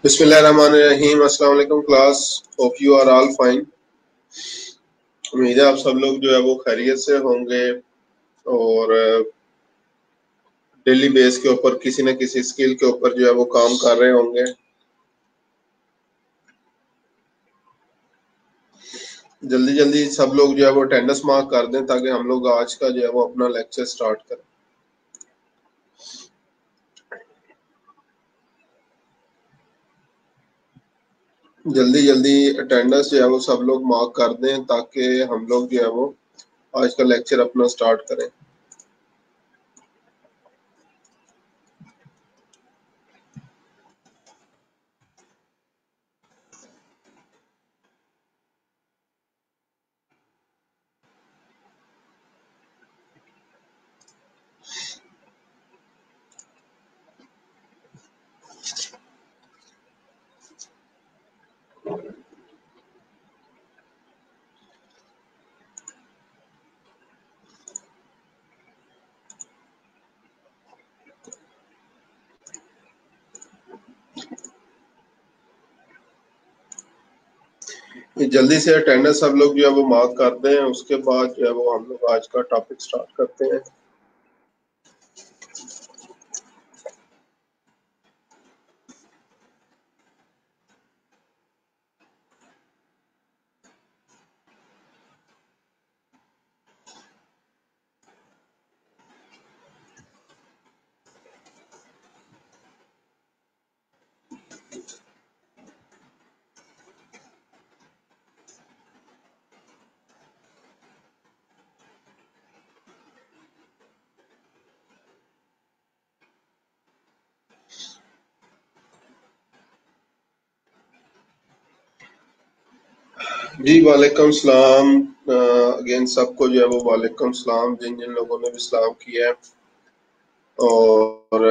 बिस्मिल्लाहिर्रहमानिर्रहीम। अस्सलाम वालेकुम class. Hope you are all fine. उम्मीद है आप सब लोग जो है वो खैरियत से होंगे और डेली बेस के ऊपर किसी न किसी स्किल के ऊपर जो है वो काम कर रहे होंगे। जल्दी जल्दी सब लोग जो है वो अटेंडेंस मार्क कर दें ताकि हम लोग आज का जो है वो अपना लेक्चर स्टार्ट करें। जल्दी जल्दी अटेंडेंस जो है वो सब लोग मार्क कर दें ताकि हम लोग जो है वो आज का लेक्चर अपना स्टार्ट करें। जल्दी से अटेंडेंस सब लोग जो है वो मार्क करते हैं, उसके बाद जो है वो हम लोग आज का टॉपिक स्टार्ट करते हैं। जी वालेकुम सलाम। अगेन सबको जो है वो वालेकुम सलाम, जिन जिन लोगों ने भी सलाम किया है। और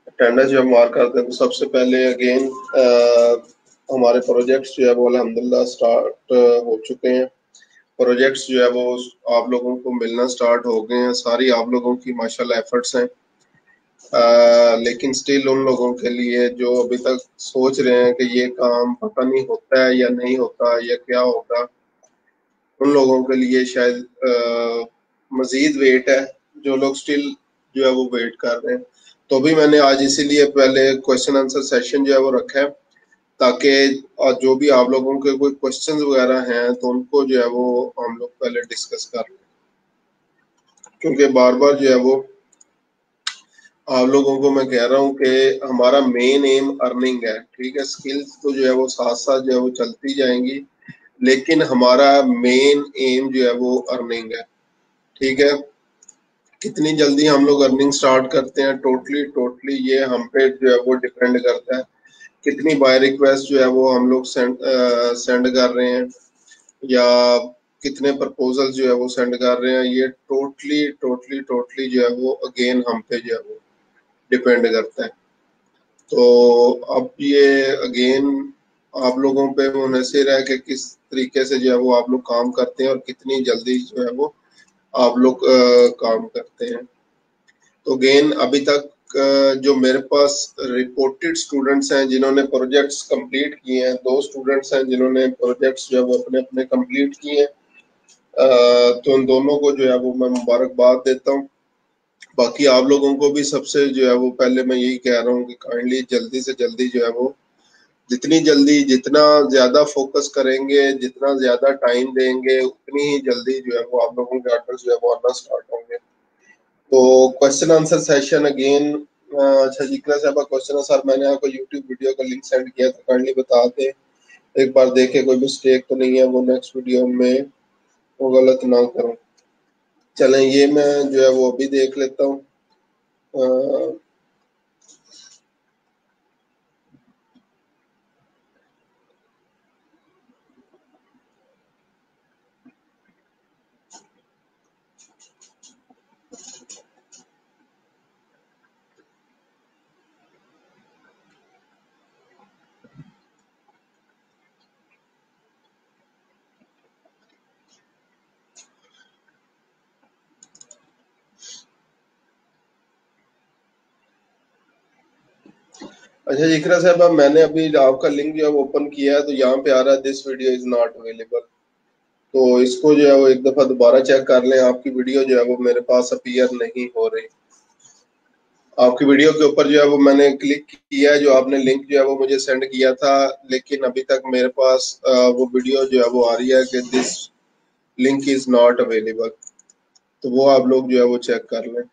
अटेंडेंस जो मार्क करते हैं तो सबसे पहले अगेन हमारे प्रोजेक्ट्स जो है वो अल्हम्दुलिल्लाह स्टार्ट हो चुके हैं। प्रोजेक्ट्स जो है वो आप लोगों को मिलना स्टार्ट हो गए हैं। सारी आप लोगों की माशाल्लाह एफर्ट्स हैं। लेकिन स्टिल उन लोगों के लिए जो अभी तक सोच रहे हैं कि ये काम पता नहीं होता है या नहीं होता या क्या होगा, उन लोगों के लिए शायद मजीद वेट है। जो लोग स्टिल जो है वो वेट कर रहे हैं, तो भी मैंने आज इसीलिए पहले क्वेश्चन आंसर सेशन जो है वो रखा है ताकि जो भी आप लोगों के कोई क्वेश्चंस वगैरह हैं तो उनको जो है वो हम लोग पहले डिस्कस कर लें, क्योंकि बार बार जो है वो आप लोगों को मैं कह रहा हूँ कि हमारा मेन एम अर्निंग है। ठीक है, स्किल्स तो जो है वो साथ साथ जो है वो चलती जाएंगी, लेकिन हमारा मेन एम जो है वो अर्निंग है। ठीक है, कितनी जल्दी हम लोग अर्निंग स्टार्ट करते हैं टोटली टोटली ये हम पे जो है वो डिपेंड करता है। कितनी बाय रिक्वेस्ट जो है वो हम लोग सेंड कर रहे हैं या कितने प्रपोजल जो है वो सेंड कर रहे हैं, ये टोटली टोटली टोटली जो है वो अगेन हम पे जो है वो डिपेंड करता है। तो अब ये अगेन आप लोगों पे मुनहसर है कि किस तरीके से जो है वो आप लोग काम करते हैं और कितनी जल्दी जो है वो आप लोग काम करते हैं। तो अगेन अभी तक जो मेरे पास रिपोर्टेड स्टूडेंट्स हैं जिन्होंने प्रोजेक्ट्स कंप्लीट किए हैं, 2 स्टूडेंट्स हैं जिन्होंने प्रोजेक्ट्स जो है वो अपने अपने कंप्लीट किए हैं। तो उन दोनों को जो है वो मैं मुबारकबाद देता हूँ। बाकी आप लोगों को भी सबसे जो है वो पहले मैं यही कह रहा हूँ कि काइंडली जल्दी से जल्दी जो है वो जितनी जल्दी जितना ज्यादा फोकस करेंगे, जितना ज्यादा टाइम देंगे, उतनी ही जल्दी जो है वो आप लोगों के ऑर्डर जो है वो आना स्टार्ट होंगे। तो क्वेश्चन आंसर सेशन अगेन। अच्छा जिक्र साहब, क्वेश्चन सर मैंने आपको यूट्यूब वीडियो का लिंक सेंड किया था, काइंडली बता दें, एक बार देखे कोई मिस्टेक तो नहीं है वो नेक्स्ट वीडियो में वो गलत ना करूं। चलें ये मैं जो है वो अभी देख लेता हूँ। अच्छा जिक्र साहब, अब मैंने अभी आपका लिंक जो है ओपन किया है तो यहाँ पे आ रहा है this video is not available. तो इसको जो है वो एक दफा दोबारा चेक कर लें, आपकी वीडियो जो है वो मेरे पास अपीयर नहीं हो रही। आपकी वीडियो के ऊपर जो है वो मैंने क्लिक किया है, जो आपने लिंक जो है वो मुझे सेंड किया था, लेकिन अभी तक मेरे पास वो वीडियो जो है वो आ रही है कि this link is not available. तो वो आप लोग जो है वो चेक कर लें।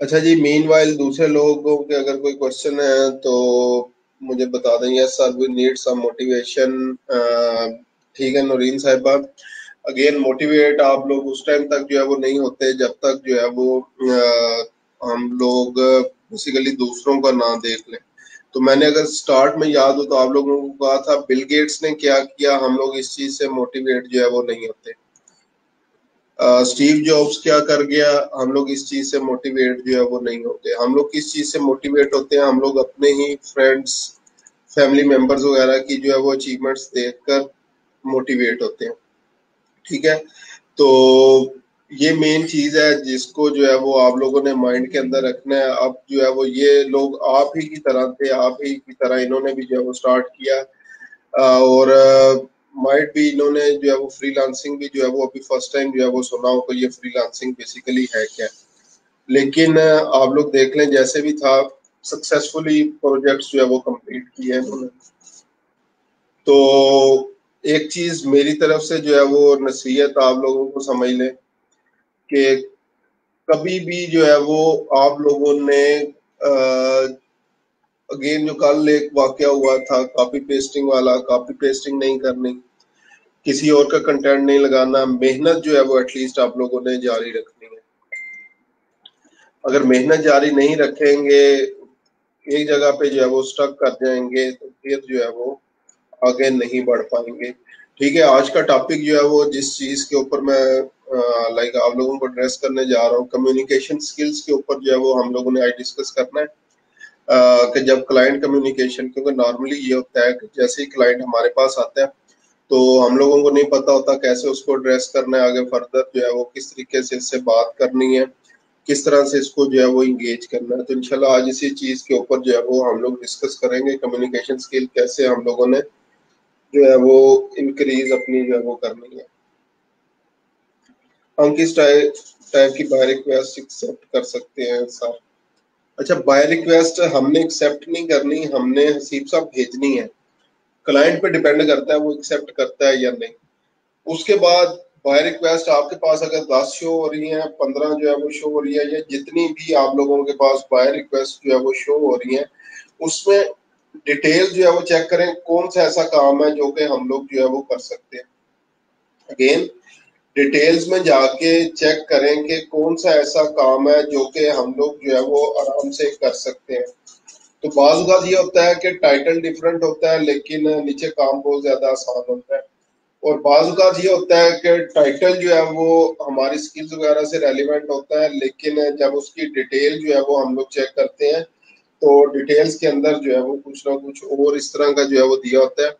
अच्छा जी, मीनवाइल दूसरे लोगों के अगर कोई क्वेश्चन है तो मुझे बता दें। Yes sir, we need some motivation. ठीक है नौरीन साहिबा, अगेन मोटिवेट आप लोग उस टाइम तक जो है वो नहीं होते जब तक जो है वो हम लोग बेसिकली दूसरों का ना देख लें। तो मैंने अगर स्टार्ट में याद हो तो आप लोगों को कहा था बिल गेट्स ने क्या किया, हम लोग इस चीज से मोटिवेट जो है वो नहीं होते। स्टीव जॉब्स क्या कर गया, हम लोग इस चीज से मोटिवेट जो है वो नहीं होते। हम लोग किस चीज से मोटिवेट होते हैं, हम लोग अपने ही फ्रेंड्स फैमिली मेंबर्स वगैरह की जो है वो अचीवमेंट्स देखकर मोटिवेट होते हैं। ठीक है, तो ये मेन चीज है जिसको जो है वो आप लोगों ने माइंड के अंदर रखना है। अब जो है वो ये लोग आप ही की तरह थे, आप ही की तरह इन्होंने भी जो है वो स्टार्ट किया। और माइट भी इन्होंने जो है वो फ्रीलांसिंग भी जो है वो अभी फर्स्ट टाइम जो है वो सुना हो कि ये फ्रीलांसिंग बेसिकली है क्या। लेकिन आप लोग देख लें जैसे भी था, सक्सेसफुली प्रोजेक्ट्स जो है वो कंप्लीट किए हैं इन्होंने। तो एक चीज मेरी तरफ से जो है वो नसीहत आप लोगों को समझ लें कि कभी भी जो है वो आप लोगों ने अगेन जो कल एक वाकया हुआ था कॉपी पेस्टिंग वाला, कॉपी पेस्टिंग नहीं करनी, किसी और का कंटेंट नहीं लगाना, मेहनत जो है वो एटलीस्ट आप लोगों ने जारी रखनी है। अगर मेहनत जारी नहीं रखेंगे, एक जगह पे जो है वो स्टक कर जाएंगे तो फिर जो है वो आगे नहीं बढ़ पाएंगे। ठीक है, आज का टॉपिक जो है वो जिस चीज के ऊपर मैं लाइक आप लोगों को एड्रेस करने जा रहा हूँ, कम्युनिकेशन स्किल्स के ऊपर जो है वो हम लोगों ने आज डिस्कस करना है। कि जब क्लाइंट कम्युनिकेशन, क्योंकि नॉर्मली ये होता है कि जैसे ही क्लाइंट हमारे पास आता है तो हम लोगों को नहीं पता होता कैसे उसको एड्रेस करना है, आगे फर्दर जो है वो किस तरीके से इससे बात करनी है, किस तरह से इसको जो है वो इंगेज करना है। तो इंशाल्लाह आज इसी चीज के ऊपर जो है वो हम लोग डिस्कस करेंगे, कम्युनिकेशन स्किल कैसे हम लोगों ने जो है वो इंक्रीज अपनी जो है वो करनी है। हम किस टाइप टाइप की बाय रिक्वेस्ट एक्सेप्ट कर सकते हैं सर? अच्छा, बाय रिक्वेस्ट हमने एक्सेप्ट नहीं करनी, हमने हसीब साहब भेजनी है। क्लाइंट पे डिपेंड करता है वो एक्सेप्ट करता है या नहीं। उसके बाद बाय रिक्वेस्ट आपके पास अगर 10 शो हो रही हैं, 15 जो है वो शो हो रही है, या जितनी भी आप लोगों के पास बाय रिक्वेस्ट जो है वो शो हो रही है, उसमें डिटेल जो है वो चेक करें कौन सा ऐसा काम है जो कि हम लोग जो है वो कर सकते हैं। अगेन डिटेल्स में जाके चेक करें कि कौन सा ऐसा काम है जो कि हम लोग जो है वो आराम से कर सकते हैं। तो बाज़ औक़ात ये होता है कि टाइटल डिफरेंट होता है लेकिन नीचे काम बहुत ज्यादा आसान होता है। और बाज़ औक़ात ये होता है कि टाइटल जो है वो हमारी स्किल्स वगैरह से रेलिवेंट होता है, लेकिन जब उसकी डिटेल जो है वो हम लोग चेक करते हैं तो डिटेल्स के अंदर जो है वो कुछ ना कुछ और इस तरह का जो है वो दिया होता है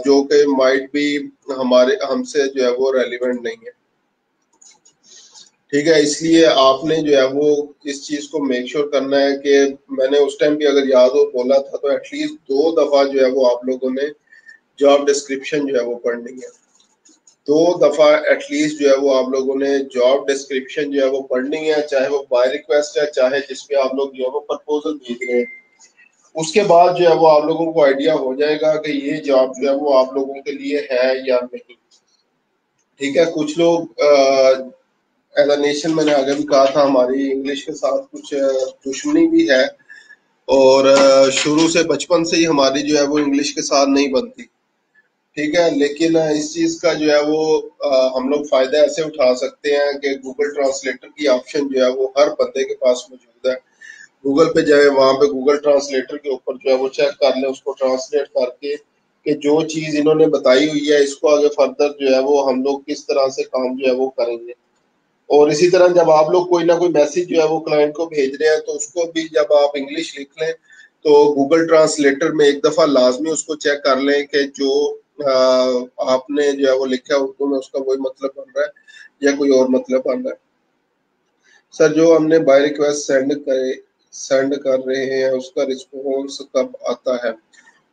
जो कि माइट भी हमारे हमसे जो है वो रेलिवेंट नहीं है। ठीक है, इसलिए आपने जो है वो इस चीज को मेक श्योर करना है कि मैंने उस टाइम भी अगर याद हो बोला था तो एटलीस्ट 2 दफा जो है वो आप लोगों ने जॉब डिस्क्रिप्शन जो है वो पढ़नी है। 2 दफा एटलीस्ट जो है वो आप लोगों ने जॉब डिस्क्रिप्शन जो है वो पढ़नी है, चाहे वो बाय रिक्वेस्ट है, चाहे जिसपे आप लोग जो है वो प्रपोजल भेज रहे हैं। उसके बाद जो है वो आप लोगों को आइडिया हो जाएगा कि ये जॉब जो है वो आप लोगों के लिए है या नहीं। ठीक है, कुछ लोग एज अ नेशन, मैंने आगे भी कहा था, हमारी इंग्लिश के साथ कुछ दुश्मनी भी है। और शुरू से बचपन से ही हमारी जो है वो इंग्लिश के साथ नहीं बनती। ठीक है, लेकिन इस चीज का जो है वो हम लोग फायदा ऐसे उठा सकते हैं कि गूगल ट्रांसलेटर की ऑप्शन जो है वो हर बंदे के पास मौजूद है। गूगल पे जाए, वहां पे गूगल ट्रांसलेटर के ऊपर जो है वो चेक कर ले, उसको ट्रांसलेट करके कि जो चीज इन्होंने बताई हुई है इसको आगे फर्दर जो है वो हम लोग किस तरह से काम जो है वो करेंगे। और इसी तरह जब आप लोग कोई ना कोई मैसेज जो है वो क्लाइंट को भेज रहे हैं तो उसको भी जब आप इंग्लिश लिख लें तो गूगल ट्रांसलेटर में एक दफा लाजमी उसको चेक कर लें कि जो आपने जो है वो लिखा है उर्दू में उसका वही मतलब बन रहा है या कोई और मतलब बन रहा है। सर जो हमने बाय रिक्वेस्ट सेंड कर रहे हैं उसका रिस्पॉन्स कब आता है?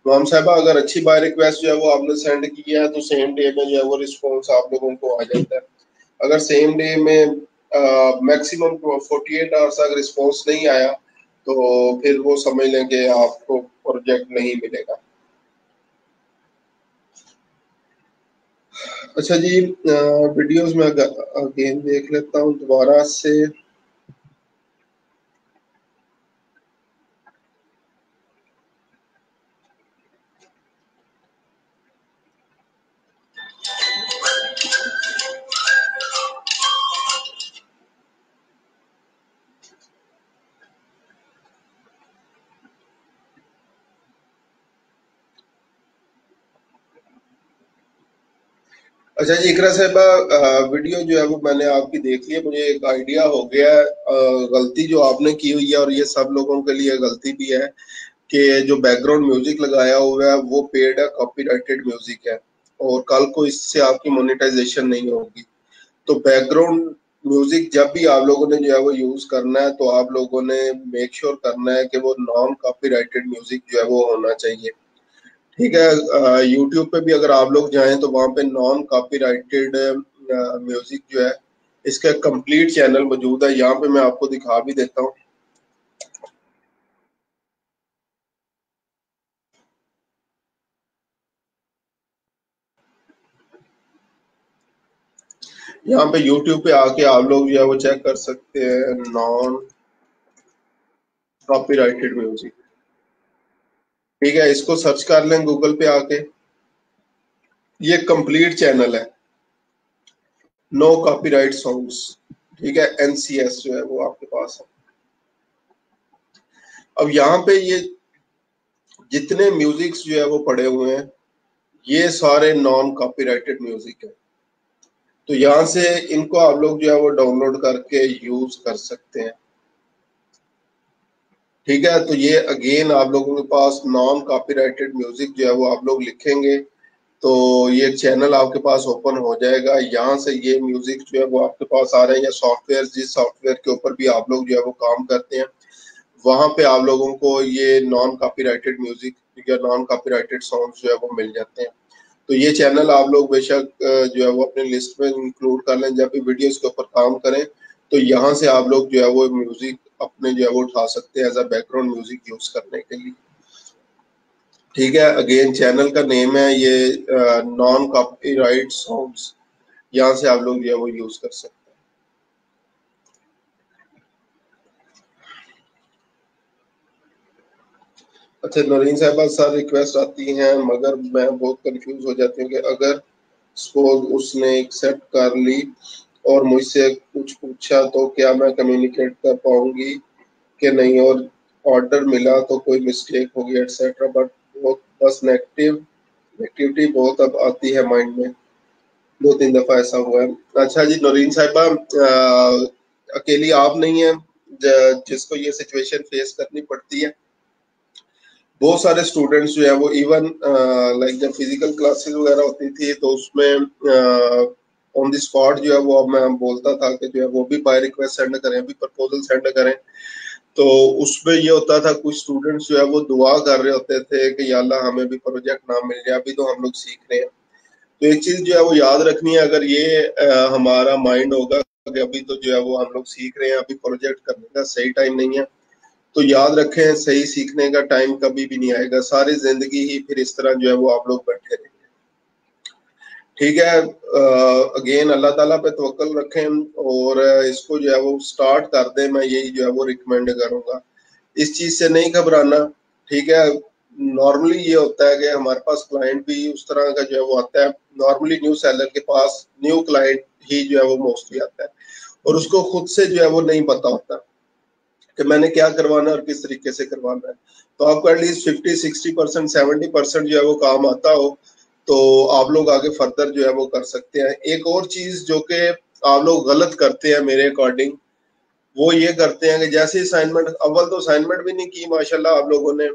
मोम साहिबा, अगर अच्छी बाय रिक्वेस्ट जो है वो आपने सेंड की है तो सेम डे में जो है वो रिस्पॉन्स आप लोगों को आ जाता है। अगर सेम डे में मैक्सिमम 48 आवर्स अगर रिस्पॉन्स नहीं आया तो फिर वो समझ लें कि आपको प्रोजेक्ट नहीं मिलेगा। अच्छा जी, वीडियोस में अगेन देख लेता हूँ दोबारा से। अच्छा जी इकरा साहिबा, वीडियो जो है वो मैंने आपकी देख ली है, मुझे एक आइडिया हो गया है। गलती जो आपने की हुई है और ये सब लोगों के लिए गलती भी है कि जो बैकग्राउंड म्यूजिक लगाया हुआ है वो पेड है, कॉपीराइटेड म्यूजिक है और कल को इससे आपकी मोनेटाइजेशन नहीं होगी। तो बैकग्राउंड म्यूजिक जब भी आप लोगों ने जो है वो यूज करना है तो आप लोगों ने मेक श्योर करना है कि वो नॉन कॉपीराइटेड म्यूजिक जो है वो होना चाहिए। ठीक है, यूट्यूब पे भी अगर आप लोग जाएं तो वहां पे नॉन कॉपीराइटेड म्यूजिक जो है इसका कंप्लीट चैनल मौजूद है। यहाँ पे मैं आपको दिखा भी देता हूँ। यहाँ पे यूट्यूब पे आके आप लोग जो है वो चेक कर सकते हैं नॉन कॉपीराइटेड म्यूजिक। ठीक है, इसको सर्च कर लें गूगल पे आके। ये कंप्लीट चैनल है, नो कॉपीराइट सॉन्ग्स। ठीक है, एनसीएस जो है वो आपके पास है। अब यहाँ पे ये जितने म्यूजिक्स जो है वो पड़े हुए हैं ये सारे नॉन कॉपीराइटेड म्यूजिक है। तो यहाँ से इनको आप लोग जो है वो डाउनलोड करके यूज कर सकते हैं। ठीक है, तो ये अगेन आप लोगों के पास नॉन कॉपीराइटेड म्यूजिक जो है वो आप लोग लिखेंगे तो ये चैनल आपके पास ओपन हो जाएगा। यहाँ से ये म्यूजिक जो है वो आपके पास आ रहे हैं, या सॉफ्टवेयर जिस सॉफ्टवेयर के ऊपर भी आप लोग जो है वो काम करते हैं वहां पे आप लोगों को ये नॉन कॉपीराइटेड म्यूजिक या नॉन कॉपीराइटेड सॉन्ग जो है वो मिल जाते हैं। तो ये चैनल आप लोग बेशक जो है वो अपने लिस्ट में इंक्लूड कर लें। जब भी वीडियोस के ऊपर काम करें तो यहाँ से आप लोग जो है वो म्यूजिक अपने जो है वो उठा सकते हैं as a background music use करने के लिए। ठीक है, अगेन चैनल का नेम है ये नॉन कॉपीराइट सॉन्ग्स। यहाँ से आप लोग जो है वो यूज कर सकते हैं। अच्छा नौरीन साहबा, सर रिक्वेस्ट आती हैं मगर मैं बहुत कंफ्यूज हो जाती हूँ कि अगर सपोज उसने एक्सेप्ट कर ली और मुझसे कुछ पूछा तो क्या मैं कम्युनिकेट कर पाऊंगी कि नहीं, और ऑर्डर मिला तो कोई मिस्टेक होगी एटसेट्रा। बट बहुत बस नेगेटिविटी बहुत अब आती है माइंड में। 2-3 दफा ऐसा हुआ है। अच्छा जी नौरीन साहिबा, अकेली आप नहीं है जिसको ये सिचुएशन फेस करनी पड़ती है। बहुत सारे स्टूडेंट्स जो है वो इवन लाइक जब फिजिकल क्लासेस वगैरह होती थी तो उसमें ऑन द स्पॉट जो है वो मैं बोलता था कि जो है वो भी बाय रिक्वेस्ट सेंड करें, भी प्रपोजल सेंड करें। तो उसमें ये होता था कुछ स्टूडेंट्स जो है वो दुआ कर रहे होते थे कि या अल्लाह हमें भी प्रोजेक्ट ना मिल जाए, अभी तो हम लोग सीख रहे हैं। तो एक चीज जो है वो याद रखनी है, अगर ये हमारा माइंड होगा कि अभी तो जो है वो हम लोग सीख रहे हैं, अभी प्रोजेक्ट करने का सही टाइम नहीं है, तो याद रखें सही सीखने का टाइम कभी भी नहीं आएगा। सारी जिंदगी ही फिर इस तरह जो है वो आप लोग बैठे रहेंगे। ठीक है, अगेन अल्लाह ताला पे तवक्कल रखें और इसको जो है वो स्टार्ट कर दें। मैं यही जो है वो रिकमेंड करूंगा, इस चीज से नहीं घबराना। ठीक है, नॉर्मली ये होता है कि हमारे पास क्लाइंट भी उस तरह का जो है वो आता है। नॉर्मली न्यू सेलर के पास न्यू क्लाइंट ही जो है वो मोस्टली आता है और उसको खुद से जो है वो नहीं पता होता कि मैंने क्या करवाना है और किस तरीके से करवाना है। तो आपको एटलीस्ट 50-60% 70% जो है वो काम आता हो तो आप लोग आगे फर्दर जो है वो कर सकते हैं। एक और चीज जो कि आप लोग गलत करते हैं मेरे अकॉर्डिंग, वो ये करते हैं कि जैसे असाइनमेंट, अव्वल तो असाइनमेंट भी नहीं की माशाल्लाह आप लोगों ने।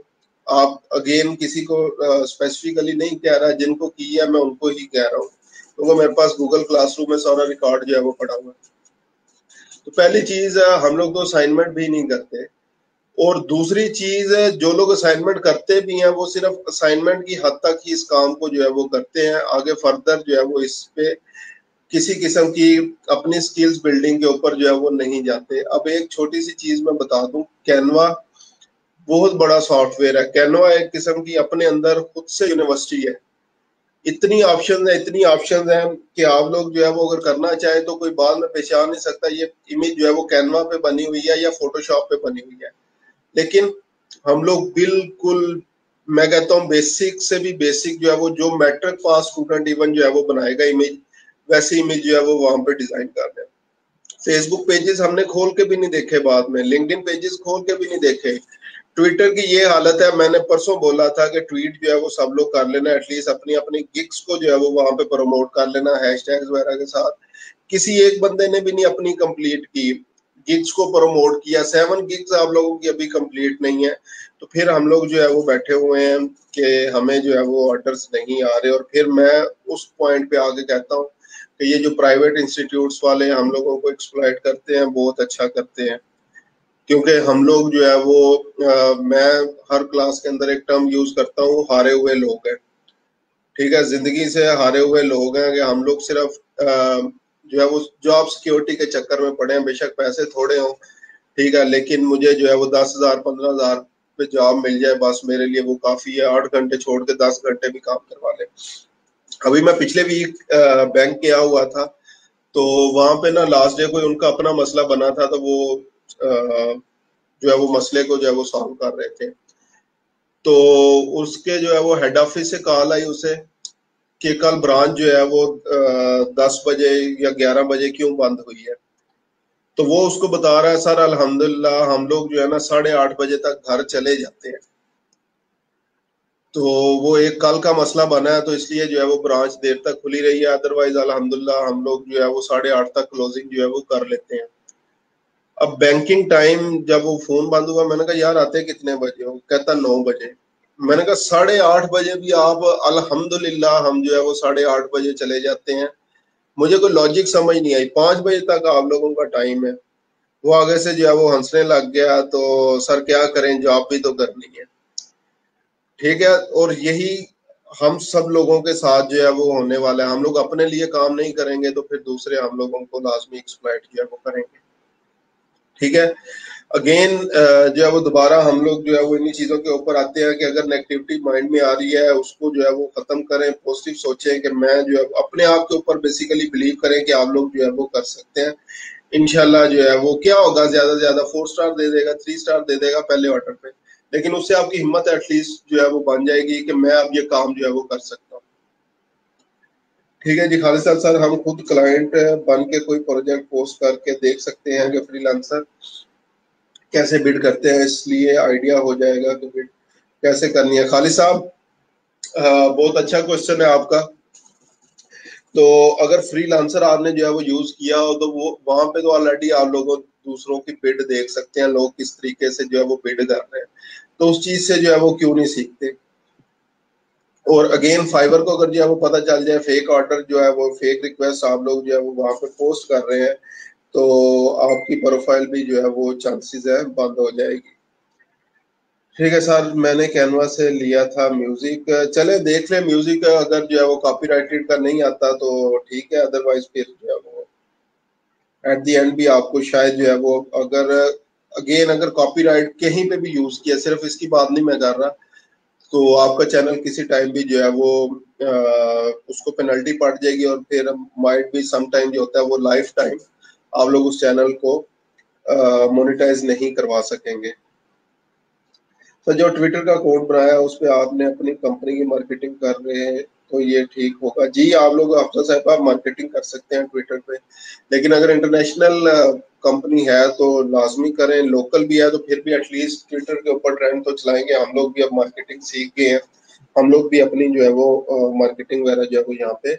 आप अगेन किसी को स्पेसिफिकली नहीं कह रहा, जिनको की है मैं उनको ही कह रहा हूँ क्योंकि मेरे पास गूगल क्लासरूम में सारा रिकॉर्ड जो है वो पड़ा हुआ है। तो पहली चीज हम लोग तो असाइनमेंट भी नहीं करते और दूसरी चीज है, जो लोग असाइनमेंट करते भी हैं वो सिर्फ असाइनमेंट की हद तक ही इस काम को जो है वो करते हैं, आगे फर्दर जो है वो इस पे किसी किस्म की अपनी स्किल्स बिल्डिंग के ऊपर जो है वो नहीं जाते। अब एक छोटी सी चीज मैं बता दूं, कैनवा बहुत बड़ा सॉफ्टवेयर है। कैनवा एक किस्म की अपने अंदर खुद से यूनिवर्सिटी है। इतनी ऑप्शन है कि आप लोग जो है वो अगर करना चाहे तो कोई बाद में पहचान नहीं सकता ये इमेज जो है वो कैनवा पे बनी हुई है या फोटोशॉप पे बनी हुई है। लेकिन हम लोग बिल्कुल, मैं कहता हूँ बेसिक से भी बेसिक जो है वो, जो मैट्रिक पास स्टूडेंट इवन जो है वो बनाएगा इमेज, वैसी इमेज जो है वो वहां पे डिजाइन कर रहे हैं। फेसबुक पेजेस हमने खोल के भी नहीं देखे, बाद में लिंक्डइन पेजेस खोल के भी नहीं देखे। ट्विटर की ये हालत है, मैंने परसों बोला था कि ट्वीट जो है वो सब लोग कर लेना, एटलीस्ट अपनी अपनी गिग्स को जो है वो वहां पे प्रमोट कर लेना हैशटैग्स वगैरह के साथ। किसी एक बंदे ने भी नहीं अपनी कंप्लीट की गिग्स को प्रमोट किया। 7 गिग्स आप लोगों की अभी कंप्लीट नहीं है, तो फिर हम लोग जो है वो बैठे हुए हैं कि हमें जो है वो ऑर्डर्स नहीं आ रहे। और फिर मैं उस पॉइंट पे आगे कहता हूँ कि ये जो प्राइवेट इंस्टीट्यूट्स वाले हम लोगों को एक्सप्लॉइट करते हैं, बहुत अच्छा करते हैं। क्योंकि हम लोग जो है वो मैं हर क्लास के अंदर एक टर्म यूज करता हूँ, हारे हुए लोग हैं। ठीक है, जिंदगी से हारे हुए लोग हैं कि हम लोग सिर्फ जो है वो जॉब सिक्योरिटी के चक्कर में पड़े हैं। बेशक पैसे थोड़े हों, ठीक है, लेकिन मुझे जो है वो 10,000 15,000 पे जॉब मिल जाए बस मेरे लिए वो काफी है। 8 घंटे छोड़ के 10 घंटे भी काम करवा ले। अभी मैं पिछले वीक बैंक गया हुआ था, तो वहां पे ना लास्ट डे कोई उनका अपना मसला बना था, तो वो जो है वो मसले को जो है वो सॉल्व कर रहे थे। तो उसके जो है वो हेड ऑफिस से कॉल आई उसे कि कल ब्रांच जो है वो 10 बजे या 11 बजे क्यों बंद हुई है। तो वो उसको बता रहा है, सर अल्हम्दुलिल्लाह हम लोग जो है ना 8:30 बजे तक घर चले जाते हैं। तो वो एक कल का मसला बना है, तो इसलिए जो है वो ब्रांच देर तक खुली रही है, अदरवाइज अल्हम्दुलिल्लाह हम लोग जो है वो 8:30 तक क्लोजिंग जो है वो कर लेते हैं। अब बैंकिंग टाइम जब वो फोन बंद हुआ, मैंने कहा यार आते कितने बजे हो, कहता 9 बजे। मैंने कहा 8:30 बजे भी आप, अल्हम्दुलिल्लाह हम जो है वो 8:30 बजे चले जाते हैं। मुझे कोई लॉजिक समझ नहीं आई। 5 बजे तक आप लोगों का टाइम है। वो आगे से जो है वो हंसने लग गया, तो सर क्या करें, जॉब भी तो करनी है। ठीक है, और यही हम सब लोगों के साथ जो है वो होने वाला है। हम लोग अपने लिए काम नहीं करेंगे तो फिर दूसरे हम लोगों को लाजमी एक्सप्लॉइट जो है वो करेंगे। ठीक है, अगेन जो है वो दोबारा हम लोग जो है वो इन्हीं चीजों के ऊपर आते हैं कि अगर नेगेटिविटी माइंड में आ रही है उसको जो है वो खत्म करें, पॉजिटिव सोचें कि मैं जो है अपने आप के ऊपर बेसिकली बिलीव करें कि आप लोग जो है वो कर सकते हैं। इंशाल्लाह जो है वो क्या होगा, ज्यादा से ज्यादा 4 स्टार दे देगा, 3 स्टार दे देगा पहले ऑर्डर पे, लेकिन उससे आपकी हिम्मत एटलीस्ट जो है वो बन जाएगी कि मैं अब ये काम जो है वो कर सकता हूँ। ठीक है जी खालिद साहब, सर हम खुद क्लाइंट बन के कोई प्रोजेक्ट पोस्ट करके देख सकते हैं कि फ्रीलांसर कैसे बिड करते हैं, इसलिए आइडिया हो जाएगा कि बिड कैसे करनी है। खालिद साहब बहुत अच्छा क्वेश्चन है आपका। तो अगर फ्रीलांसर आपने जो है वो यूज किया हो तो वो वहां पे तो ऑलरेडी आप लोगों दूसरों की बिड देख सकते हैं, लोग किस तरीके से जो है वो बिड कर रहे हैं, तो उस चीज से जो है वो क्यों नहीं सीखते। और अगेन फाइवर को अगर जो है वो पता चल जाए फेक ऑर्डर जो है वो फेक रिक्वेस्ट आप लोग जो है वो वहां पे पोस्ट कर रहे हैं, तो आपकी प्रोफाइल भी जो है वो चांसेस है बंद हो जाएगी। ठीक है सर, मैंने कैनवा से लिया था म्यूजिक, चले देख ले म्यूजिक, अगर जो है वो कॉपीराइटेड का नहीं आता तो ठीक है, अदरवाइज फिर जो है वो एट द एंड भी आपको शायद जो है वो, अगर अगेन अगर कॉपीराइट कहीं पे भी यूज किया, सिर्फ इसकी बात नहीं मैं कर रहा, तो आपका चैनल किसी टाइम भी जो है वो उसको पेनल्टी पड़ जाएगी, और फिर माइट भी सम टाइम जो होता है वो लाइफ टाइम आप लोग उस चैनल को मोनेटाइज नहीं करवा सकेंगे। तो जो ट्विटर का अकाउंट बनाया उस पर आपने अपनी कंपनी की मार्केटिंग कर रहे हैं तो ये ठीक होगा जी। आप लोग अफसर साहब आप मार्केटिंग कर सकते हैं ट्विटर पे, लेकिन अगर इंटरनेशनल कंपनी है तो लाजमी करें, लोकल भी है तो फिर भी एटलीस्ट ट्विटर के ऊपर ट्रेंड तो चलाएंगे। हम लोग भी अब मार्केटिंग सीख गए हैं, हम लोग भी अपनी जो है वो मार्केटिंग वगैरह जो है वो यहाँ पे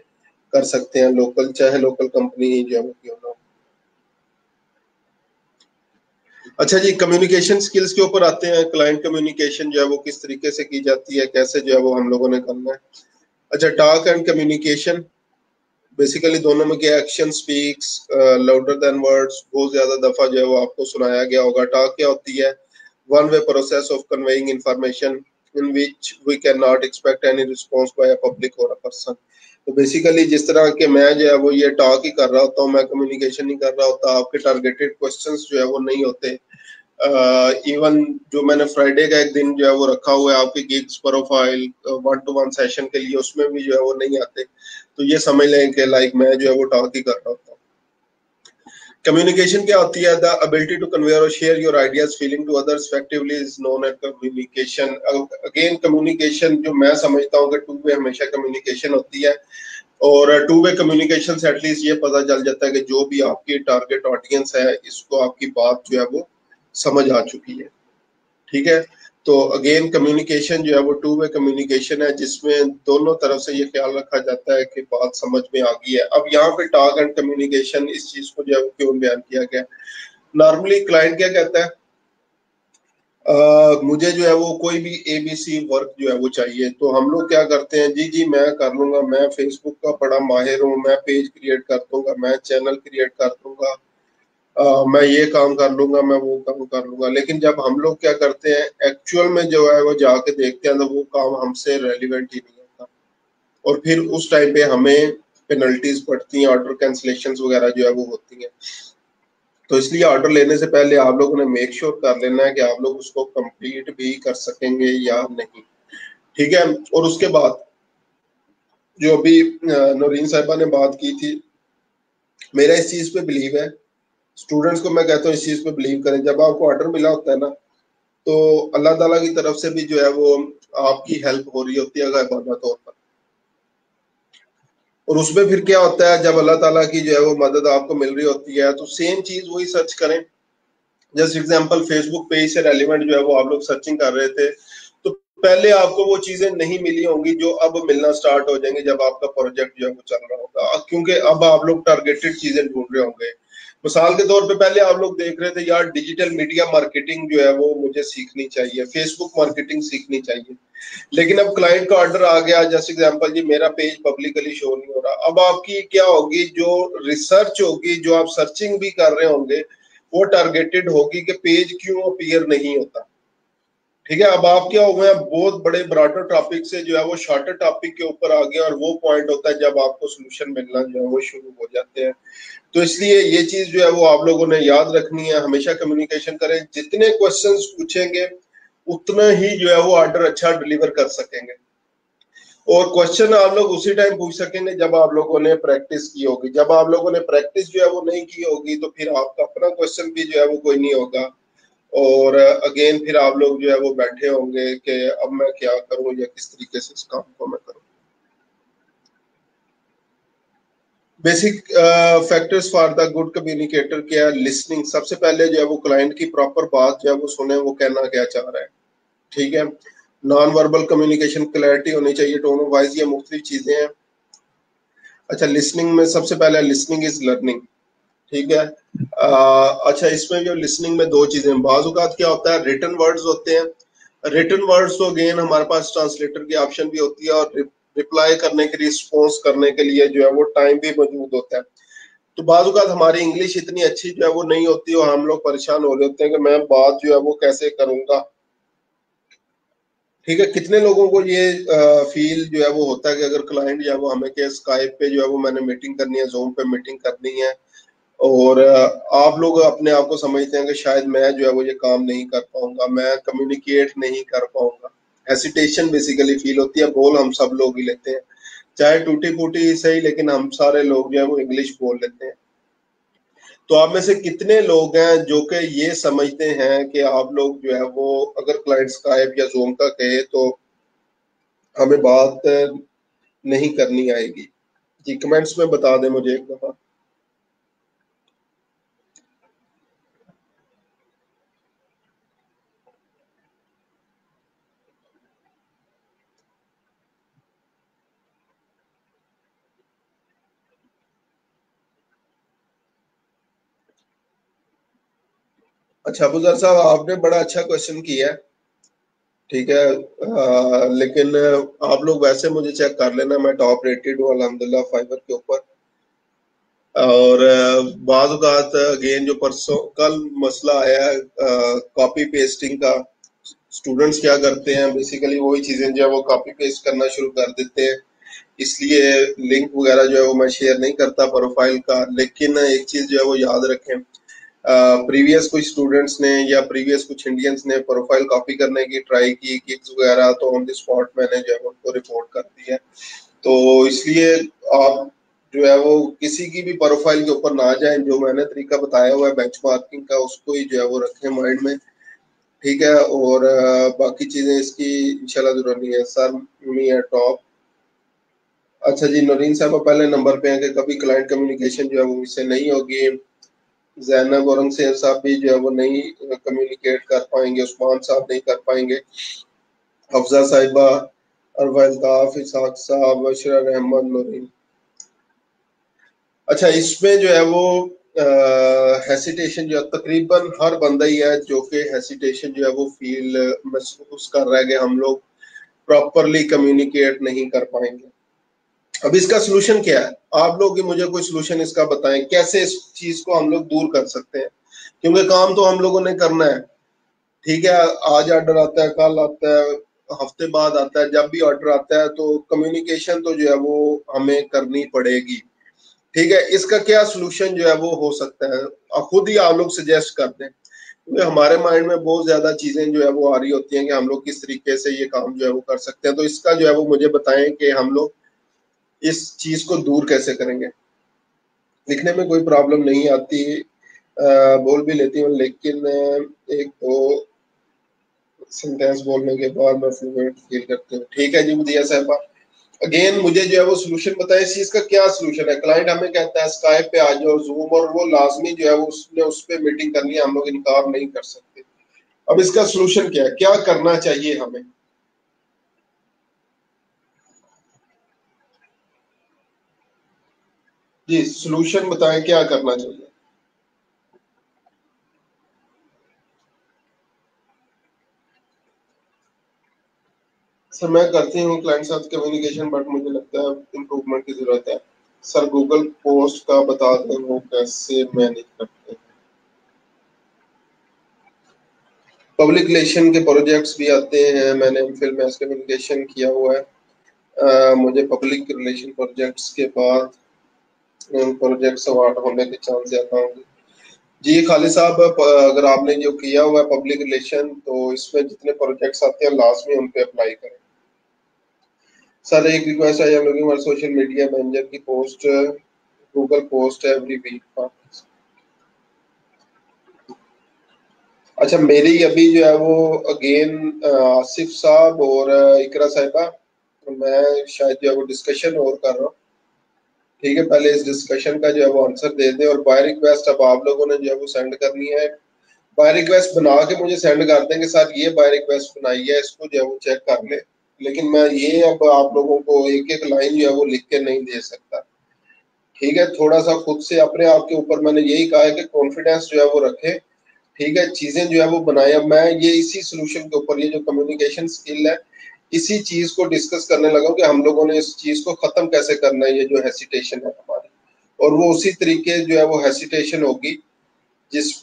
कर सकते हैं, लोकल चाहे लोकल कंपनी जो है वो क्यों ना हो। अच्छा जी, कम्युनिकेशन स्किल्स के ऊपर आते हैं। क्लाइंट कम्युनिकेशन जो है वो किस तरीके से की जाती है, कैसे जो है वो हम लोगों ने करना है। अच्छा, टॉक एंड कम्युनिकेशन बेसिकली दोनों में क्या, action speaks louder than words, बहुत ज्यादा दफा जो है वो आपको सुनाया गया होगा। टॉक क्या होती है, one way process of conveying information in which we cannot expect any response by a public or a person. तो बेसिकली जिस तरह के मैं जो है वो ये टॉक ही कर रहा होता हूँ, मैं कम्युनिकेशन नहीं कर रहा होता, आपके टारगेटेड क्वेश्चंस जो है वो नहीं होते। इवन जो मैंने फ्राइडे का एक दिन जो है वो रखा हुआ है आपके गिग्स प्रोफाइल 1-to-1 सेशन के लिए, उसमें भी जो है वो नहीं आते। तो ये समझ लें कि लाइक मैं जो है वो टॉक ही कर रहा होता हूँ। कम्युनिकेशन क्या होती है? द एबिलिटी टू कन्वे और share your ideas feeling to others effectively is known as communication. Again communication जो मैं समझता हूँ कि टू वे हमेशा कम्युनिकेशन होती है, और टू वे कम्युनिकेशन से एटलीस्ट ये पता चल जाता है कि जो भी आपकी टारगेट ऑडियंस है इसको आपकी बात जो है वो समझ आ चुकी है। ठीक है, तो अगेन कम्युनिकेशन जो है वो टू वे कम्युनिकेशन है, जिसमें दोनों तरफ से ये ख्याल रखा जाता है कि बात समझ में आ गई है। अब यहाँ पे टॉक एंड कम्युनिकेशन इस चीज को जो है वो क्यों बयान किया गया? नॉर्मली क्लाइंट क्या कहता है, मुझे जो है वो कोई भी एबीसी वर्क जो है वो चाहिए, तो हम लोग क्या करते हैं, जी जी मैं कर लूंगा, मैं फेसबुक का बड़ा माहिर हूँ, मैं पेज क्रिएट कर दूंगा, मैं चैनल क्रिएट कर दूंगा, मैं ये काम कर लूंगा, मैं वो काम कर लूंगा। लेकिन जब हम लोग क्या करते हैं, एक्चुअल में जो है वो जाके देखते हैं तो वो काम हमसे रेलिवेंट ही नहीं होता, और फिर उस टाइम पे हमें पेनल्टीज पड़ती हैं, ऑर्डर कैंसिलेशन वगैरह जो है वो होती हैं। तो इसलिए ऑर्डर लेने से पहले आप लोगों ने मेक श्योर कर लेना है कि आप लोग उसको कंप्लीट भी कर सकेंगे या नहीं। ठीक है, और उसके बाद जो अभी नौरीन साहिबा ने बात की थी, मेरा इस चीज पे बिलीव है, स्टूडेंट्स को मैं कहता हूँ इस चीज पे बिलीव करें। जब आपको ऑर्डर मिला होता है ना, तो अल्लाह ताला की तरफ से भी जो है वो आपकी हेल्प हो रही होती है गायबाना तौर पर। और उसमें फिर क्या होता है, जब अल्लाह ताला की जो है वो मदद आपको मिल रही होती है, तो सेम चीज वही सर्च करें। जस्ट एग्जांपल फेसबुक पेज से रेलिवेंट जो है वो आप लोग सर्चिंग कर रहे थे, तो पहले आपको वो चीजें नहीं मिली होंगी जो अब मिलना स्टार्ट हो जाएंगी जब आपका प्रोजेक्ट जो है वो चल रहा होगा, क्योंकि अब आप लोग टारगेटेड चीजें ढूंढ रहे होंगे। मिसाल के तौर पे पहले आप लोग देख रहे थे यार डिजिटल मीडिया मार्केटिंग जो है वो मुझे सीखनी चाहिए, फेसबुक मार्केटिंग सीखनी चाहिए, लेकिन अब क्लाइंट का ऑर्डर आ गया, जैसे एग्जांपल जी मेरा पेज पब्लिकली शो नहीं हो रहा। अब आपकी क्या होगी, जो रिसर्च होगी, जो आप सर्चिंग भी कर रहे होंगे, वो टारगेटेड होगी कि पेज क्यों अपीयर नहीं होता। ठीक है, अब आप क्या हो गए, बहुत बड़े ब्रॉडर टॉपिक से जो है वो शॉर्टर टॉपिक के ऊपर आ गए, और वो पॉइंट होता है जब आपको सोल्यूशन मिलना जो है वो शुरू हो जाते हैं। तो इसलिए ये चीज जो है वो आप लोगों ने याद रखनी है, हमेशा कम्युनिकेशन करें, जितने क्वेश्चंस पूछेंगे उतना ही जो है वो ऑर्डर अच्छा डिलीवर कर सकेंगे। और क्वेश्चन आप लोग उसी टाइम पूछ सकेंगे जब आप लोगों ने प्रैक्टिस की होगी। जब आप लोगों ने प्रैक्टिस जो है वो नहीं की होगी तो फिर आपका अपना क्वेश्चन भी जो है वो कोई नहीं होगा, और अगेन फिर आप लोग जो है वो बैठे होंगे कि अब मैं क्या करूं या किस तरीके से इस काम को मैं करूं। Basic factors for the good communicator क्या है? लिसनिंग। सबसे पहले जो है वो क्लाइंट की प्रॉपर बात जो है वो सुने, वो कहना क्या चाह रहा है। ठीक है, नॉन वर्बल कम्युनिकेशन, क्लैरिटी होनी चाहिए, टोन ऑफ वॉइस, ये मुख्तलिफ चीजें हैं। अच्छा, लिसनिंग में सबसे पहले लिसनिंग इज लर्निंग। ठीक है, अच्छा इसमें जो लिसनिंग में दो चीजें, बाज़ औक़ात क्या होता है, रिटन वर्ड्स होते हैं। रिटन वर्ड्स तो अगेन हमारे पास ट्रांसलेटर की ऑप्शन भी होती है, और रिप्लाई करने के लिए, रिस्पॉन्स करने के लिए जो है वो टाइम भी मौजूद होता है। तो बाज़ औक़ात हमारी इंग्लिश इतनी अच्छी जो है वो नहीं होती, और हम लोग परेशान हो रहे होते हैं कि मैं बात जो है वो कैसे करूंगा। ठीक है, कितने लोगों को ये फील जो है वो होता है कि अगर क्लाइंट जो है वो हमें के स्काइप पे जो है वो मैंने मीटिंग करनी है, जूम पे मीटिंग करनी है, और आप लोग अपने आप को समझते हैं कि शायद मैं जो है वो ये काम नहीं कर पाऊंगा, मैं कम्युनिकेट नहीं कर पाऊंगा। हेसिटेशन बेसिकली फील होती है। बोल हम सब लोग ही लेते हैं, चाहे टूटी फूटी ही सही, लेकिन हम सारे लोग जो है वो इंग्लिश बोल लेते हैं। तो आप में से कितने लोग हैं जो कि ये समझते हैं कि आप लोग जो है वो अगर क्लाइंट स्काइप या जूम का कहे तो हमें बात नहीं करनी आएगी? जी कमेंट्स में बता दें मुझे एक दफा। अच्छा अबूजर साहब, आपने बड़ा अच्छा क्वेश्चन किया है। ठीक है, लेकिन आप लोग वैसे मुझे चेक कर लेना, मैं टॉप रेटेड हूँ अल्हम्दुलिल्लाह फाइवर के ऊपर। और बाद औक़ात अगेन जो परसों कल मसला आया है कॉपी पेस्टिंग का, स्टूडेंट्स क्या करते हैं बेसिकली वही चीजें जो है वो कॉपी पेस्ट करना शुरू कर देते हैं, इसलिए लिंक वगैरह जो है वो मैं शेयर नहीं करता प्रोफाइल का। लेकिन एक चीज जो है वो याद रखें, प्रीवियस कुछ स्टूडेंट्स ने या प्रीवियस कुछ इंडियंस ने प्रोफाइल कॉपी करने की ट्राई की किक्स वगैरह, तो ऑन द स्पॉट मैंने जो है उनको रिपोर्ट कर दी है। तो इसलिए आप जो है वो किसी की भी प्रोफाइल के ऊपर ना जाएं, जो मैंने तरीका बताया हुआ है बेंचमार्किंग का उसको ही जो है वो रखें माइंड में, ठीक है। और बाकी चीजें इसकी इंशाल्लाह जरूरत नहीं है। सर मी है टॉप। अच्छा जी, नौरीन साहब पहले नंबर पे हैं कि कभी क्लाइंट कम्युनिकेशन जो है वो इससे नहीं होगी। जैनब औरंगजेब साहब भी जो है वो नहीं कम्युनिकेट कर पाएंगे, उस्मान साहब नहीं कर पाएंगे, हफ्जा साहिबा, अरवा अल्ताफ, इसाक साहब, अशरर अहमद, नौरीन। अच्छा, इसमें जो है वो हेसिटेशन जो तकरीबन हर बंदा ही है जो कि हेसिटेशन जो है वो फील महसूस कर रहा है कि हम लोग प्रॉपरली कम्युनिकेट नहीं कर पाएंगे। अब इसका सोल्यूशन क्या है? आप लोग ही मुझे कोई सोल्यूशन इसका बताएं, कैसे इस चीज को हम लोग दूर कर सकते हैं, क्योंकि काम तो हम लोगों ने करना है, ठीक है। आज ऑर्डर आता है, कल आता है, हफ्ते बाद आता है, जब भी ऑर्डर आता है तो कम्युनिकेशन तो जो है वो हमें करनी पड़ेगी, ठीक है। इसका क्या सोल्यूशन जो है वो हो सकता है, खुद ही आप लोग सजेस्ट कर दें, क्योंकि हमारे माइंड में बहुत ज्यादा चीजें जो है वो आ रही होती हैं कि हम लोग किस तरीके से ये काम जो है वो कर सकते हैं। तो इसका जो है वो मुझे बताएं कि हम लोग इस चीज को दूर कैसे करेंगे। लिखने में कोई प्रॉब्लम नहीं आती, बोल भी लेती हूँ, लेकिन एक दो सेंटेंस बोलने के बाद मैं फ्लुएंट फील करती हूँ। ठीक है जी मुदिया साहबा, अगेन मुझे जो है वो सोल्यूशन बताएं, इस चीज का क्या सोल्यूशन है। क्लाइंट हमें कहता है स्काइप पे आ जाओ, जूम, और वो लाजमी जो है वो उसने उस पर मीटिंग करनी है, हम लोग इनकार नहीं कर सकते। अब इसका सोल्यूशन क्या है, क्या करना चाहिए हमें? जी सोल्यूशन बताएं, क्या करना चाहिए। सर मैं करती हूँ क्लाइंट साथ कम्युनिकेशन, बट मुझे लगता है इम्प्रूवमेंट की जरूरत है। सर गूगल पोस्ट का बता दें वो कैसे मैनेज करते हैं। पब्लिक रिलेशन के प्रोजेक्ट्स भी आते हैं, मैंने फिर मैस कम्युनिकेशन किया हुआ है। मुझे पब्लिक रिलेशन प्रोजेक्ट्स के बाद प्रोजेक्ट्स अवार्ड होने के चांस ज्यादा होंगे। जी खालिद साहब, अगर आपने जो किया हुआ है पब्लिक रिलेशन, तो इसमें जितने प्रोजेक्ट्स आते हैं लास्ट में उन पे अप्लाई करें। सर एक रिक्वेस्ट है, हम लोग हमारे सोशल मीडिया मैनेजर की post Google post every week. अच्छा मेरी अभी जो है वो अगेन आसिफ साहब और इकरा साहिबा, तो मैं शायद जो है वो डिस्कशन और कर रहा हूँ, ठीक है। पहले इस डिस्कशन का जो है वो आंसर दे दें, और बाय रिक्वेस्ट अब आप लोगों ने जो है वो सेंड करनी है। बाय रिक्वेस्ट बना के मुझे सेंड कर देंगे, सर ये बाय रिक्वेस्ट बनाई है, इसको जो है वो चेक कर ले। लेकिन मैं ये अब आप लोगों को एक एक लाइन जो है वो लिख के नहीं दे सकता, ठीक है। थोड़ा सा खुद से अपने आप के ऊपर मैंने यही कहा है कि कॉन्फिडेंस जो है वो रखे, ठीक है। चीजें जो है वो बनाए। अब मैं ये इसी सोल्यूशन के ऊपर, ये जो कम्युनिकेशन स्किल है, इसी चीज को डिस्कस करने लगा कि हम लोगों ने इस चीज को खत्म कैसे करना है, ये जो हेसिटेशन है हमारी। और वो उसी तरीके जो है वो हेसिटेशन होगी, जिस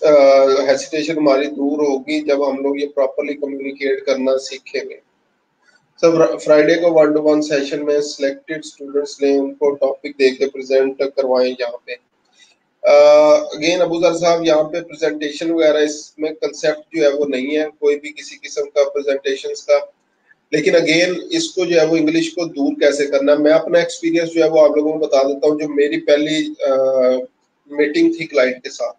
हेसिटेशन हमारी दूर होगी जब हम लोग ये प्रॉपरली कम्युनिकेट करना सीखेंगे। सब फ्राइडे को 1-to-1 सेशन में सिलेक्टेड स्टूडेंट्स ने उनको टॉपिक दे के प्रेजेंट करवाएं यहाँ पे। अगेन अबूजर साहब, यहाँ पे प्रेजेंटेशन वगैरह इसमें कंसेप्ट जो है वो नहीं है कोई भी किसी किस्म का प्रेजेंटेशन का। लेकिन अगेन इसको जो है वो इंग्लिश को दूर कैसे करना है, मैं अपना एक्सपीरियंस जो है वो आप लोगों को बता देता हूँ। जो मेरी पहली मीटिंग थी क्लाइंट के साथ,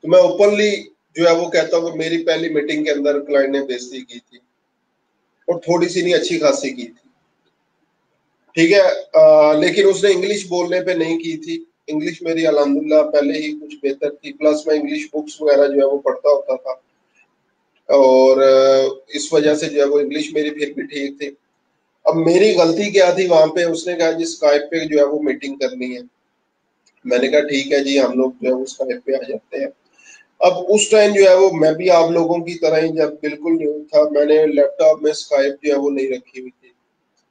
तो मैं ओपनली जो है वो कहता हूँ कि मेरी पहली मीटिंग के अंदर क्लाइंट ने बेइज्जती की थी, और थोड़ी सी नहीं अच्छी खासी की थी, ठीक है। लेकिन उसने इंग्लिश बोलने पे नहीं की थी। इंग्लिश मेरी अल्हम्दुलिल्लाह पहले ही कुछ बेहतर थी, प्लस मैं इंग्लिश बुक्स वगैरह जो है वो पढ़ता होता था, और इस वजह से जो है वो इंग्लिश मेरी फिर भी ठीक थी। अब मेरी गलती क्या थी वहां पे, उसने कहा जी स्काइप पे जो है वो मीटिंग करनी है। मैंने कहा ठीक है जी, हम लोग जो है वो स्काइप पे आ जाते हैं। अब उस टाइम जो है वो मैं भी आप लोगों की तरह ही जब बिल्कुल न्यू था, मैंने लैपटॉप में स्काइप जो है वो नहीं रखी हुई थी,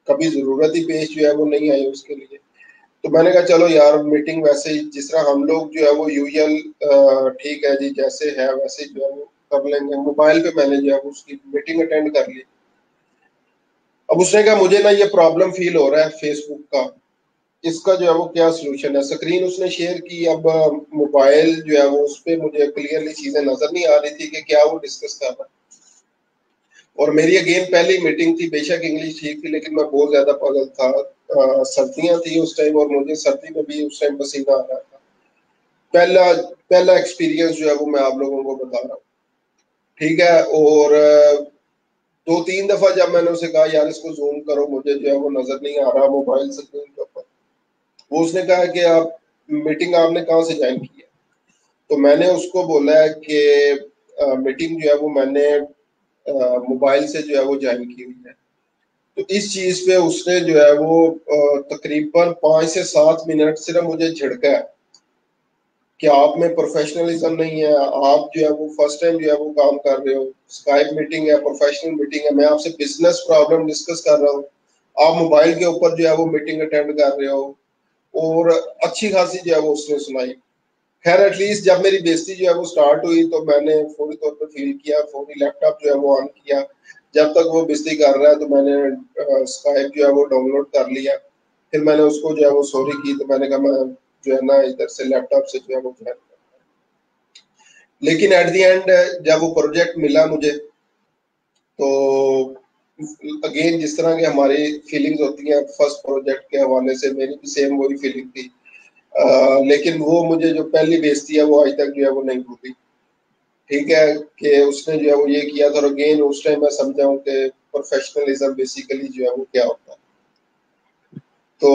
कभी जरूरत ही पेश जो है वो नहीं आई उसके लिए। तो मैंने कहा चलो यार मीटिंग वैसे ही जिस तरह हम लोग जो है वो यूजुअल ठीक है जी जैसे है वैसे जो है वो कर लेंगे। मोबाइल पे मैंने जो है उसकी मीटिंग अटेंड कर ली। अब उसने कहा मुझे ना ये प्रॉब्लम फील हो रहा है फेसबुक का, इसका जो है वो क्या सोल्यूशन है। स्क्रीन उसने शेयर की। अब मोबाइल जो है वो उस पर मुझे क्लियरली चीजें नजर नहीं आ रही थी कि क्या वो डिस्कस कर रहा है। और मेरी अगेन पहली मीटिंग थी, बेशक इंग्लिश ठीक थी लेकिन मैं बहुत ज्यादा पजल था। सर्दियां थी उस टाइम और मुझे सर्दी में भी उस टाइम पसीना आ रहा था। पहला पहला एक्सपीरियंस जो है वो मैं आप लोगों को बता रहा हूँ, ठीक है। और दो तीन दफा जब मैंने उसे कहा यार इसको जूम करो, मुझे जो है वो नजर नहीं आ रहा मोबाइल स्क्रीन के ऊपर। वो उसने कहा कि आप मीटिंग आपने कहाँ से ज्वाइन की है। तो मैंने उसको बोला है कि मीटिंग जो है वो मैंने मोबाइल से जो है वो ज्वाइन की हुई है। तो इस चीज पे उसने जो है वो तकरीबन 5 से 7 मिनट सिर्फ मुझे झिड़का है कि आप में प्रोफेशनलिज्म नहीं है। आप जो है वो फर्स्ट टाइम जो है वो काम कर रहे हो, स्काइप मीटिंग है, प्रोफेशनल मीटिंग है, मैं आपसे बिजनेस प्रॉब्लम डिस्कस कर रहा हूँ, आप मोबाइल के ऊपर जो है वो मीटिंग अटेंड कर रहे हो। और अच्छी खासी जो है वो उसने सुनाई। खैर एटलीस्ट जब मेरी बेइज्जती जो है वो स्टार्ट हुई तो मैंने फौरी तौर पर फील किया, फौरी लैपटॉप जो है वो ऑन किया। जब तक वो बेइज्जती कर रहा है तो मैंने स्काइप जो है वो डाउनलोड कर लिया। फिर मैंने उसको जो है वो सॉरी की। तो मैंने कहा मैं जो है ना इधर से लैपटॉप से जो है वो ज्वाइन। लेकिन एट द एंड जब वो प्रोजेक्ट मिला मुझे तो अगेन जिस तरह की हमारी फीलिंग्स होती हैं फर्स्ट प्रोजेक्ट के हवाले से, मेरी भी सेम वही फीलिंग थी। लेकिन वो मुझे जो पहली बेइज्जती है वो आज तक जो है वो नहीं भूली। ठीक है कि उसने जो है वो ये किया था। और अगेन उस टाइम मैं समझा हूँ कि प्रोफेशनलिज्म बेसिकली जो है वो क्या होता है। तो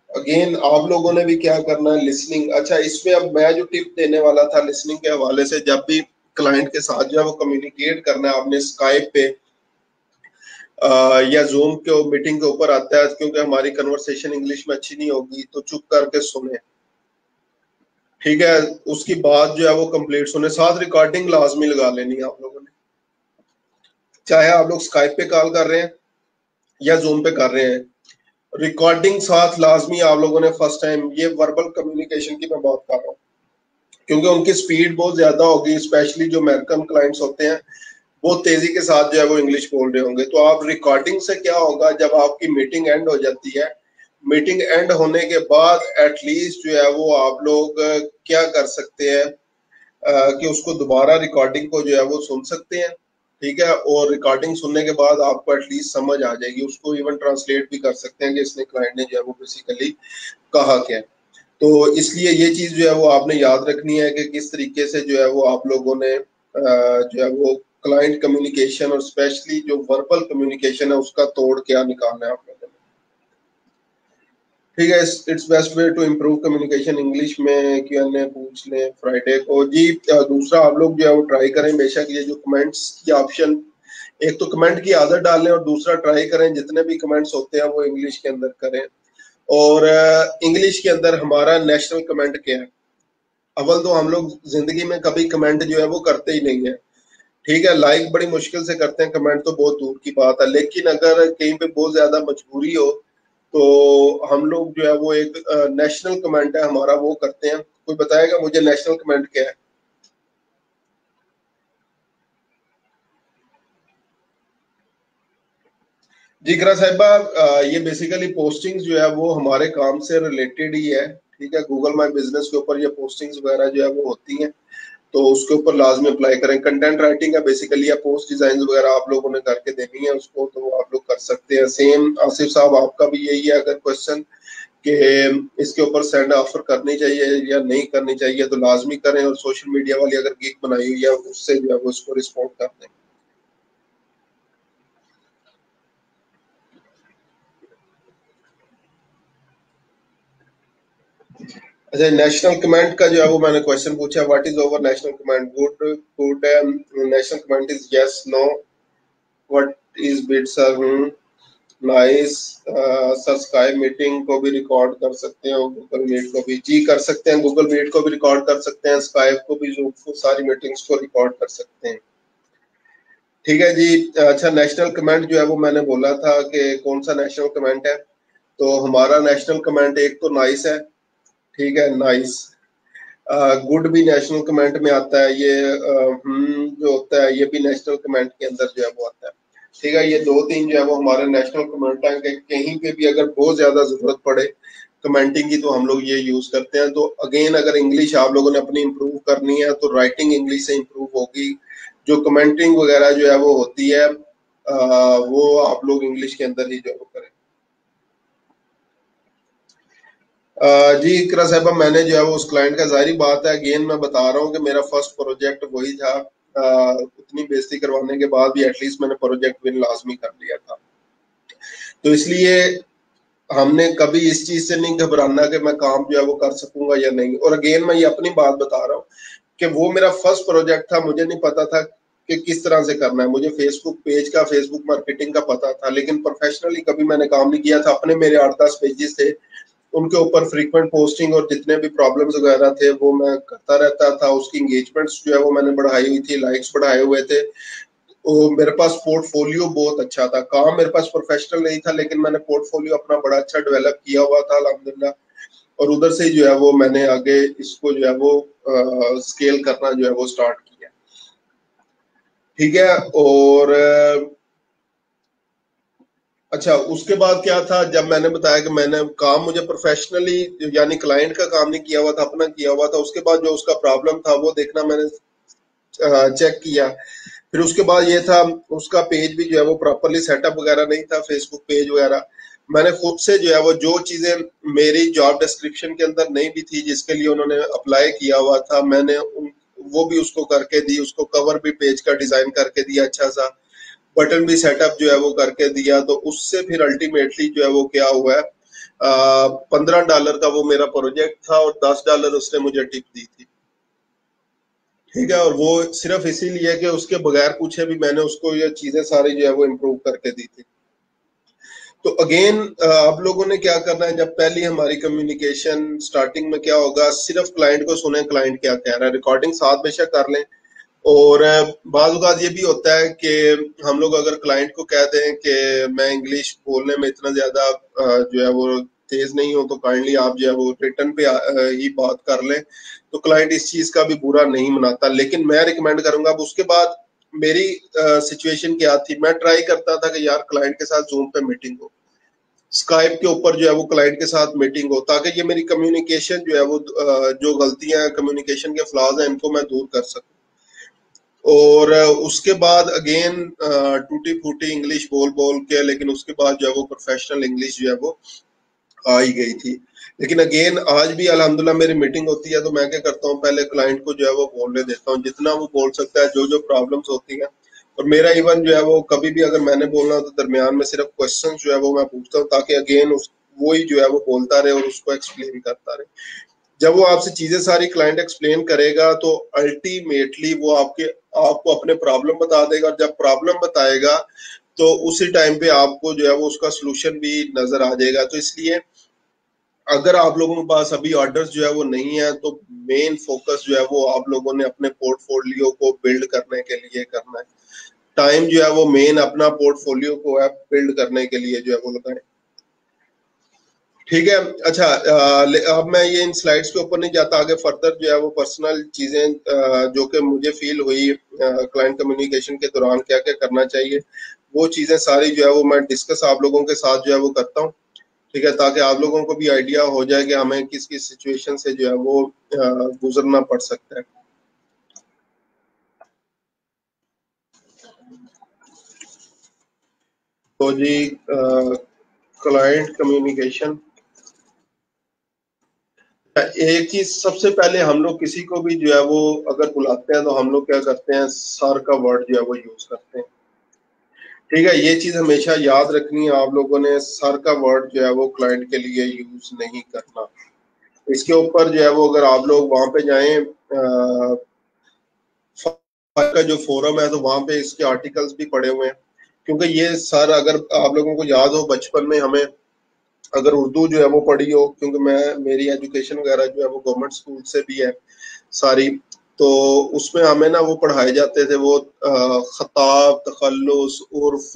अगेन आप लोगों ने भी क्या करना है, लिसनिंग। अच्छा इसमें अब मैं जो टिप देने वाला था लिसनिंग के हवाले से, जब भी क्लाइंट के साथ जो है वो कम्युनिकेट करना है आपने स्काइप पे या जूम के मीटिंग के ऊपर आता है, क्योंकि हमारी कन्वर्सेशन इंग्लिश में अच्छी नहीं होगी तो चुप करके सुने, ठीक है। उसकी बात जो है वो कंप्लीट सुने, साथ रिकॉर्डिंग लाजमी लगा लेनी है आप लोगों ने। चाहे आप लोग स्काइप पे कॉल कर रहे हैं या जूम पे कर रहे हैं, रिकॉर्डिंग साथ लाजमी आप लोगों ने फर्स्ट टाइम। ये वर्बल कम्युनिकेशन की मैं बात कर रहा हूँ क्योंकि उनकी स्पीड बहुत ज्यादा होगी, स्पेशली जो अमेरिकन क्लाइंट्स होते हैं बहुत तेजी के साथ जो है वो इंग्लिश बोल रहे होंगे। तो आप रिकॉर्डिंग से क्या होगा, जब आपकी मीटिंग एंड हो जाती है, मीटिंग एंड होने के बाद एटलीस्ट जो है वो आप लोग क्या कर सकते हैं कि उसको दोबारा रिकॉर्डिंग को जो है वो सुन सकते हैं, ठीक है। और रिकॉर्डिंग सुनने के बाद आपको एटलीस्ट समझ आ जाएगी, उसको इवन ट्रांसलेट भी कर सकते हैं कि इसने क्लाइंट ने जो है वो बेसिकली कहा क्या है। तो इसलिए ये चीज जो है वो आपने याद रखनी है कि किस तरीके से जो है वो आप लोगों ने जो है वो क्लाइंट कम्युनिकेशन और स्पेशली जो वर्बल कम्युनिकेशन है उसका तोड़ क्या निकालना है आप लोगों ने, ठीक है। It's best way to improve communication. English में क्यूएनए पूछ लें फ्राइडे को जी। दूसरा आप लोग जो है वो ट्राई करें बेशक ये जो कमेंट्स की ऑप्शन, एक तो कमेंट की आदत डालें और दूसरा ट्राई करें जितने भी कमेंट्स होते हैं वो इंग्लिश के अंदर करें। और इंग्लिश के अंदर हमारा नेशनल कमेंट क्या है। अव्वल तो हम लोग जिंदगी में कभी कमेंट जो है वो करते ही नहीं है, ठीक है। लाइक बड़ी मुश्किल से करते हैं, कमेंट तो बहुत दूर की बात है। लेकिन अगर कहीं पे बहुत ज्यादा मजबूरी हो तो हम लोग जो है वो एक नेशनल कमेंट है हमारा वो करते हैं। कोई बताएगा मुझे नेशनल कमेंट क्या है? जिक्रा साहिबा, ये बेसिकली पोस्टिंग्स जो है वो हमारे काम से रिलेटेड ही है, ठीक है। गूगल माई बिजनेस के ऊपर ये पोस्टिंग्स वगैरह जो है वो होती हैं, तो उसके ऊपर लाजमी अप्लाई करें। कंटेंट राइटिंग है बेसिकली, या पोस्ट डिजाइन वगैरह आप लोगों ने करके देनी है उसको, तो वो आप लोग कर सकते हैं। सेम आसिफ साहब आपका भी यही है, अगर क्वेश्चन कि इसके ऊपर सेंड ऑफर करनी चाहिए या नहीं करनी चाहिए तो लाजमी करें। और सोशल मीडिया वाली अगर गिग बनाई हुई है उससे जो है वो उसको रिस्पॉन्ड कर दें। अच्छा नेशनल कमांड का जो है वो मैंने क्वेश्चन पूछा, what is over national command? Good good national command is yes no, what is bit sir? Nice sir. Sky meeting को भी रिकॉर्ड कर सकते हैं और गूगल मीट को भी? जी कर सकते हैं, गूगल मीट को भी रिकॉर्ड कर सकते हैं, स्काइप को भी, जूम को, सारी मीटिंग्स को रिकॉर्ड कर सकते हैं, ठीक है जी। अच्छा नेशनल कमेंट जो है वो मैंने बोला था कि कौन सा नेशनल कमेंट है, तो हमारा नेशनल कमेंट एक तो नाइस है, ठीक है, नाइस। गुड भी नेशनल कमेंट में आता है, ये जो होता है ये भी नेशनल कमेंट के अंदर जो है वो आता है, ठीक है। ये दो तीन जो है वो हमारे नेशनल कमेंट हैं कि कहीं पे भी अगर बहुत ज्यादा जरूरत पड़े कमेंटिंग की तो हम लोग ये यूज करते हैं। तो अगेन अगर इंग्लिश आप लोगों ने अपनी इम्प्रूव करनी है तो राइटिंग इंग्लिश से इम्प्रूव होगी, जो कमेंटिंग वगैरह जो है वो होती है वो आप लोग इंग्लिश के अंदर ही जो है वो करें। जी इकरा साहबा, मैंने जो है वो उस क्लाइंट का, जाहिर बात है अगेन मैं बता रहा हूँ कि मेरा फर्स्ट प्रोजेक्ट वही था, उतनी बेइज्जती करवाने के बाद भी एटलीस्ट मैंने प्रोजेक्ट विन लाजमी कर लिया था। तो इसलिए हमने कभी इस चीज से नहीं घबराना कि मैं काम जो है वो कर सकूंगा या नहीं। और अगेन मैं ये अपनी बात बता रहा हूँ कि वो मेरा फर्स्ट प्रोजेक्ट था, मुझे नहीं पता था कि किस तरह से करना है। मुझे फेसबुक पेज का, फेसबुक मार्केटिंग का पता था, लेकिन प्रोफेशनली कभी मैंने काम नहीं किया था। अपने मेरे 8-10 पेजेस थे, उनके ऊपर फ्रीक्वेंट पोस्टिंग और जितने भी प्रॉब्लम्स वगैरह थे वो मैं करता रहता था। उसकी एंगेजमेंट्स जो है वो मैंने बढ़ाई हुई थी, लाइक्स बढ़ाए हुए थे। तो मेरे पास पोर्टफोलियो बहुत अच्छा था। काम मेरे पास प्रोफेशनल नहीं था, लेकिन मैंने पोर्टफोलियो अपना बड़ा अच्छा डेवलप किया हुआ था अल्हम्दुलिल्लाह। और उधर से जो है वो मैंने आगे इसको जो है वो स्केल करना जो है वो स्टार्ट किया, ठीक है। और अच्छा, उसके बाद क्या था, जब मैंने बताया कि मैंने काम मुझे प्रोफेशनली यानी क्लाइंट का काम नहीं किया हुआ था, अपना किया हुआ था। उसके बाद जो उसका प्रॉब्लम था वो देखना मैंने चेक किया। फिर उसके बाद ये था, उसका पेज भी जो है वो प्रॉपरली सेटअप वगैरह नहीं था, फेसबुक पेज वगैरह। मैंने खुद से जो है वो जो चीजें मेरी जॉब डिस्क्रिप्शन के अंदर नहीं भी थी, जिसके लिए उन्होंने अप्लाई किया हुआ था, मैंने वो भी उसको करके दी। उसको कवर भी पेज का डिजाइन करके दिया अच्छा सा, बटन भी सेटअप जो है वो करके दिया। तो उससे फिर अल्टीमेटली जो है वो क्या हुआ है, $15 का वो मेरा प्रोजेक्ट था और $10 उसने मुझे टिप दी थी, ठीक है। और वो सिर्फ इसीलिए कि उसके बगैर पूछे भी मैंने उसको ये चीजें सारी जो है वो इम्प्रूव करके दी थी। तो अगेन आप लोगों ने क्या करना है, जब पहली हमारी कम्युनिकेशन स्टार्टिंग में क्या होगा, सिर्फ क्लाइंट को सुने, क्लाइंट क्या कह रहा है, रिकॉर्डिंग साथ बेशक कर लें। और बाज़ औक़ात ये भी होता है कि हम लोग अगर क्लाइंट को कह दें कि मैं इंग्लिश बोलने में इतना ज़्यादा जो है वो तेज़ नहीं हूँ, तो काइंडली आप जो है वो रिटर्न पे ही बात कर लें, तो क्लाइंट इस चीज़ का भी बुरा नहीं मनाता। लेकिन मैं रिकमेंड करूँगा, अब उसके बाद मेरी सिचुएशन क्या थी, मैं ट्राई करता था कि यार क्लाइंट के साथ ज़ूम पे मीटिंग हो, स्काइप के ऊपर जो है वो क्लाइंट के साथ मीटिंग हो, ताकि ये मेरी कम्युनिकेशन जो है वो जो गलतियाँ कम्युनिकेशन के फ्लॉज हैं इनको मैं दूर कर सकूँ। और उसके बाद अगेन टूटी फूटी इंग्लिश बोल बोल के, लेकिन उसके बाद जो है वो प्रोफेशनल इंग्लिश जो है वो आ ही गई थी। लेकिन अगेन आज भी अल्हम्दुलिल्लाह मेरी मीटिंग होती है तो मैं क्या करता हूँ, पहले क्लाइंट को जो है वो बोलने देता हूँ जितना वो बोल सकता है, जो जो प्रॉब्लम्स होती हैं। और मेरा इवन जो है वो कभी भी अगर मैंने बोलना तो दरमियान में सिर्फ क्वेश्चन जो है वो मैं पूछता हूँ, ताकि अगेन उस वही जो है वो बोलता रहे और उसको एक्सप्लेन करता रहे। जब वो आपसे चीजें सारी क्लाइंट एक्सप्लेन करेगा तो अल्टीमेटली वो आपको अपने प्रॉब्लम बता देगा, और जब प्रॉब्लम बताएगा तो उसी टाइम पे आपको जो है वो उसका सलूशन भी नजर आ जाएगा। तो इसलिए अगर आप लोगों के पास अभी ऑर्डर्स जो है वो नहीं है तो मेन फोकस जो है वो आप लोगों ने अपने पोर्टफोलियो को बिल्ड करने के लिए करना है। टाइम जो है वो मेन अपना पोर्टफोलियो को है बिल्ड करने के लिए जो है वो लगाएं, ठीक है। अच्छा, अब मैं ये इन स्लाइड्स के ऊपर नहीं जाता, आगे फर्दर जो है वो पर्सनल चीजें जो कि मुझे फील हुई क्लाइंट कम्युनिकेशन के दौरान क्या क्या करना चाहिए, वो चीजें सारी जो है वो मैं डिस्कस आप लोगों के साथ जो है वो करता हूँ, ठीक है, ताकि आप लोगों को भी आइडिया हो जाए कि हमें किस किस सिचुएशन से जो है वो गुजरना पड़ सकता है। तो जी क्लाइंट कम्युनिकेशन, एक चीज सबसे पहले हम लोग किसी को भी जो है वो अगर बुलाते हैं तो हम लोग क्या करते हैं, सर का वर्ड जो है वो यूज करते हैं, ठीक है। ये चीज हमेशा याद रखनी है आप लोगों ने, सर का वर्ड जो है वो क्लाइंट के लिए यूज नहीं करना। इसके ऊपर जो है वो अगर आप लोग वहां पे जाएं का जो फोरम है तो वहां पे इसके आर्टिकल्स भी पड़े हुए हैं, क्योंकि ये सर अगर आप लोगों को याद हो बचपन में हमें अगर उर्दू जो है वो पढ़ी हो, क्योंकि मैं मेरी एजुकेशन वगैरह जो है वो गवर्नमेंट स्कूल से भी है सारी, तो उसमें हमें ना वो पढ़ाए जाते थे वो खताब, तखल्लुस, उर्फ